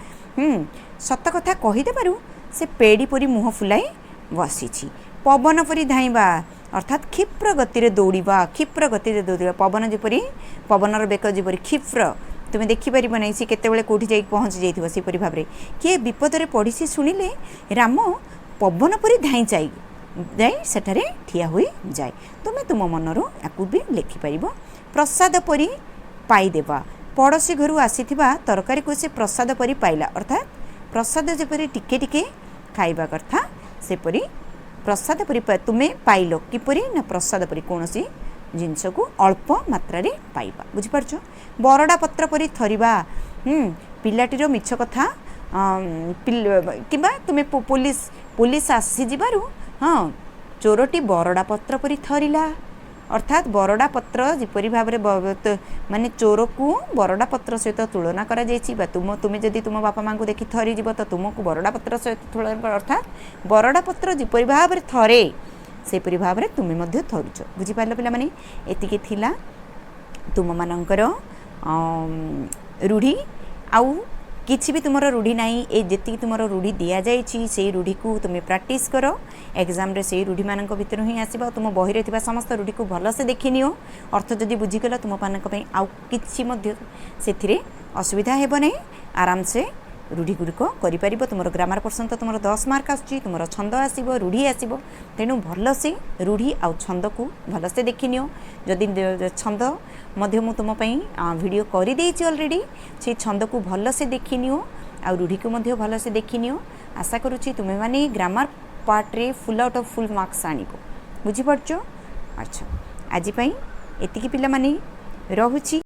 [SPEAKER 1] सत कथा कहीदेबारु से पेड़ी परी मुह फुलाई बसी पवन परी धाइबा अर्थात क्षिप्र गति रे दौड़ा क्षिप्र गति रे दौड़ा पवन जपरी पवनर बेक जपरी क्षिप्र तुम्हें देखिपर नहीं सी केतबेले कोठी जाई पहुँची जाइथिबो सेपरि भाव में किए विपद पड़ी शुणिले राम पवन परी धाई जाई सेठारे ठिया हुई जाए तुम्हें तुम मनरू याकू भी लिखिपर प्रसाद परी पाईदेवा पड़ोशी घर आसीथिबा तरकारी को से प्रसाद परी पाइला अर्थात प्रसाद जपरी टिके टिके खाइबा कथा सेपरी प्रसाद परी तुम्हें पाइल किपरि ना प्रसाद परी कौन सी जिनस को अल्प मात्रा रे पाइबा बुझिपारछ बरडा पत्र परी थरिबा पिलाटीर मिछ कथा किबा तुम्हें पुलिस पुलिस आसी जिबारु हाँ चोरटी बरडा पत्र परी थरिला अर्थात बरडा पत्र जिपरि भाव में माने चोर को बरडा पत्र सहित तुलना करा जायछि बा तुम्हें जदि तुम बापा माँ को देखि थरी जीव तो तुमको बरडा पत्र सहित तुलना अर्थात बरडा पत्र जिपरि भाव में थरे सेपरि भाव में तुम्हें मध्य थरुच बुझिपार पिला माने एतिके थिला तुम मानकर रूढ़ी आउ किछि भी तुमर रूढ़ी नाई ए जेति तुमर रूढ़ी दिया जाइछि से रूढ़ी को तुम्हें प्रैक्टिस करो एग्जाम रे से रूढ़ी मानक भितर ही आसीबा तुम बही रे थिबा समस्त रूढ़ी को भल से देखि नियो अर्थ जदि बुझिगला तुम मानक पई आउ किछि मध्य सेथिरे असुविधा हेबो नै आराम से रूढ़ी गुड़िक कर तुम ग्रामर पर्सन तो तुम 10 मार्क आसुची तुम छंद आसो रूढ़ी आसो तेणु भल से रूढ़ी आउ छंद को भल से देखि नियो जदि छंद मध्य मु तुम वीडियो कर देइछि ऑलरेडी से छंद को भल से देखि नियो आउ रूढ़ी को मध्य भल से देखि नियो आशा करुछि तुमे माने ग्रामर पार्ट रे full out of full marks आनिबो बुझि पड़छो अच्छा आज पई एतिकी पिला माने रहुछि।